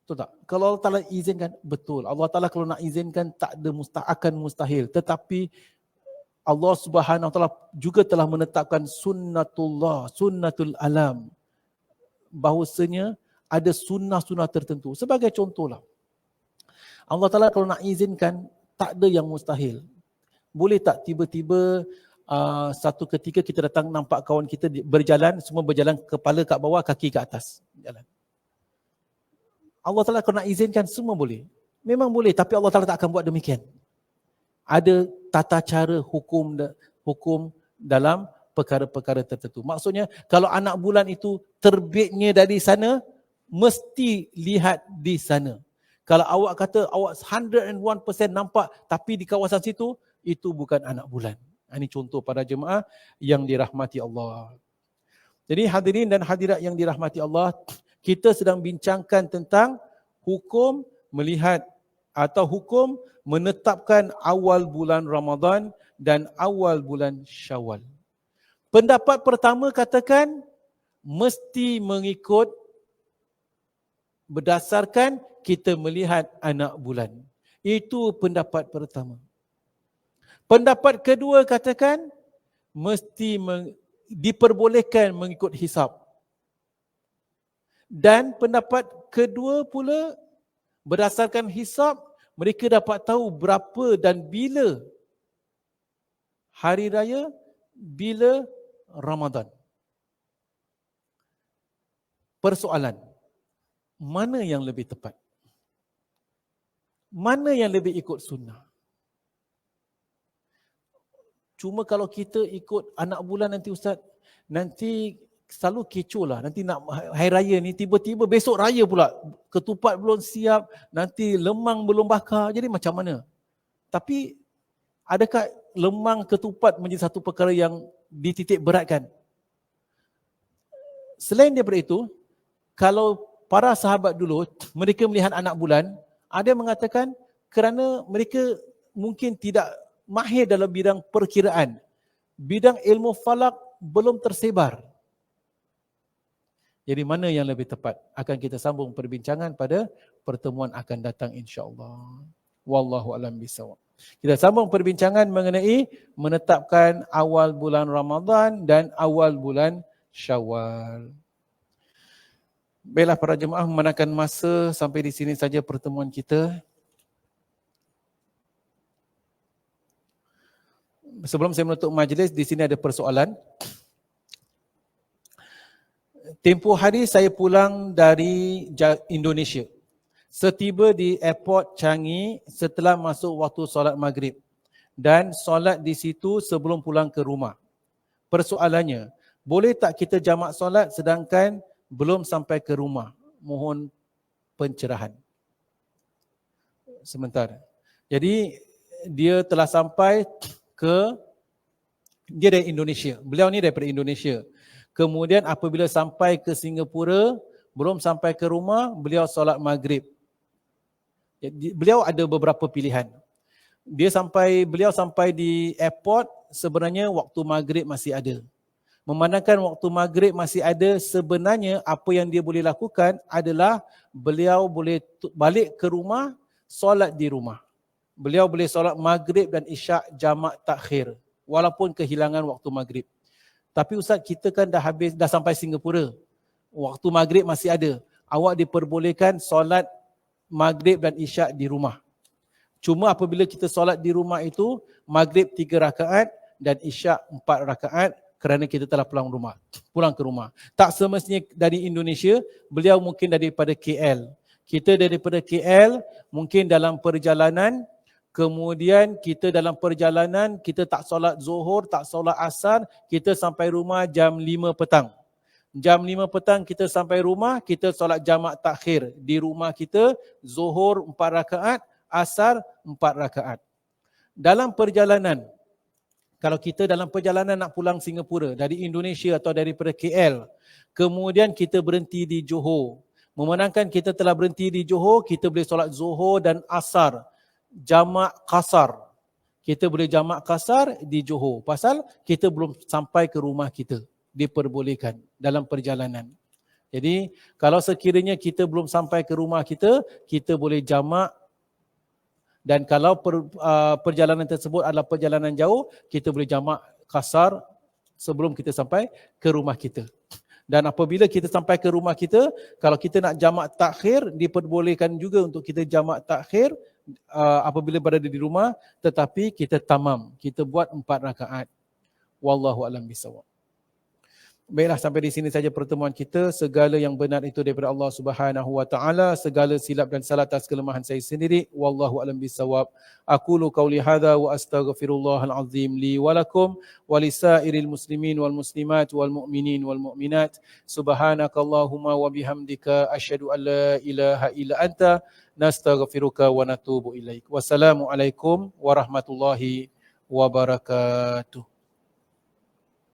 Betul tak? Kalau Allah Ta'ala izinkan, betul. Allah Ta'ala kalau nak izinkan, tak ada akan mustahil. Tetapi Allah Subhanahu Wa Ta'ala juga telah menetapkan sunnatullah, sunnatul alam. Bahawasanya ada sunnah-sunnah tertentu. Sebagai contohlah, Allah Ta'ala kalau nak izinkan, tak ada yang mustahil. Boleh tak tiba-tiba satu ketika kita datang nampak kawan kita berjalan, semua berjalan kepala kat bawah, kaki kat atas. Jalan. Allah Ta'ala kalau nak izinkan, semua boleh. Memang boleh, tapi Allah Ta'ala tak akan buat demikian. Ada tata cara hukum dalam perkara-perkara tertentu. Maksudnya, kalau anak bulan itu terbitnya dari sana, mesti lihat di sana. Kalau awak kata awak 101% nampak, tapi di kawasan situ, itu bukan anak bulan. Ini contoh para jemaah yang dirahmati Allah. Jadi hadirin dan hadirat yang dirahmati Allah, kita sedang bincangkan tentang hukum melihat atau hukum menetapkan awal bulan Ramadan dan awal bulan Syawal. Pendapat pertama katakan mesti mengikut berdasarkan kita melihat anak bulan. Itu pendapat pertama. Pendapat kedua katakan mesti diperbolehkan mengikut hisab. Dan pendapat kedua pula, berdasarkan hisab, mereka dapat tahu berapa dan bila hari raya, bila Ramadan. Persoalan, mana yang lebih tepat? mana yang lebih ikut sunnah? Cuma kalau kita ikut anak bulan nanti Ustaz, nanti selalu kecoh lah. Nanti nak hari raya ni tiba-tiba besok raya pula. Ketupat belum siap, nanti lemang belum bakar. Jadi macam mana? Tapi adakah lemang ketupat menjadi satu perkara yang dititik beratkan? Selain daripada itu, kalau para sahabat dulu, mereka melihat anak bulan, ada yang mengatakan kerana mereka mungkin tidak mahir dalam bidang perkiraan. Bidang ilmu falak belum tersebar. Jadi mana yang lebih tepat? Akan kita sambung perbincangan pada pertemuan akan datang insya-Allah. Wallahu a'lam bishawab. Kita sambung perbincangan mengenai menetapkan awal bulan Ramadan dan awal bulan Syawal. Baiklah para jemaah, memandangkan masa, sampai di sini saja pertemuan kita. Sebelum saya menutup majlis, di sini ada persoalan. Tempoh hari saya pulang dari Indonesia. Setiba di airport Changi setelah masuk waktu solat maghrib dan solat di situ sebelum pulang ke rumah. Persoalannya, boleh tak kita jamak solat sedangkan belum sampai ke rumah? Mohon pencerahan. Sebentar. Jadi dia telah sampai dia dari Indonesia. Beliau ni daripada Indonesia. Kemudian apabila sampai ke Singapura, belum sampai ke rumah, beliau solat maghrib. Beliau ada beberapa pilihan. Beliau sampai di airport, sebenarnya waktu maghrib masih ada. Memandangkan waktu maghrib masih ada, sebenarnya apa yang dia boleh lakukan adalah beliau boleh balik ke rumah, solat di rumah. Beliau boleh solat maghrib dan isyak jamak takhir walaupun kehilangan waktu maghrib. Tapi Ustaz, kita kan dah sampai Singapura. Waktu maghrib masih ada. Awak diperbolehkan solat maghrib dan isyak di rumah. Cuma apabila kita solat di rumah itu, maghrib 3 rakaat dan isyak 4 rakaat kerana kita telah pulang ke rumah. Tak semestinya dari Indonesia, beliau mungkin daripada KL. Kita daripada KL, mungkin dalam perjalanan, kemudian kita dalam perjalanan, kita tak solat zuhur, tak solat asar, kita sampai rumah jam 5 petang. Jam 5 petang kita sampai rumah, kita solat jamak takhir. Di rumah kita, zuhur 4 rakaat, asar 4 rakaat. Dalam perjalanan, kalau kita dalam perjalanan nak pulang Singapura, dari Indonesia atau daripada KL, kemudian kita berhenti di Johor. Memandangkan kita telah berhenti di Johor, kita boleh solat zuhur dan asar. Jamak kasar. Kita boleh jamak kasar di Johor. Pasal kita belum sampai ke rumah kita. Diperbolehkan dalam perjalanan. Jadi kalau sekiranya kita belum sampai ke rumah kita, kita boleh jamak. Dan kalau perjalanan tersebut adalah perjalanan jauh, kita boleh jamak kasar sebelum kita sampai ke rumah kita. Dan apabila kita sampai ke rumah kita, kalau kita nak jamak takhir, diperbolehkan juga untuk kita jamak takhir apabila berada di rumah, tetapi kita tamam, kita buat 4 rakaat. Wallahu a'lam bishawab. Baiklah, sampai di sini saja pertemuan kita. Segala yang benar itu daripada Allah Subhanahu wa taala, segala silap dan salah atas kelemahan saya sendiri. Wallahu a'lam bishawab. Aqulu qauli hadza wa astaghfirullahal azim li wa lakum wa lisairil muslimin wal muslimat wal mu'minin wal mu'minat. Subhanakallahumma wa bihamdika asyhadu an la ilaha illa anta nastaghfiruka wa natubu ilaik. Wassalamualaikum warahmatullahi wabarakatuh.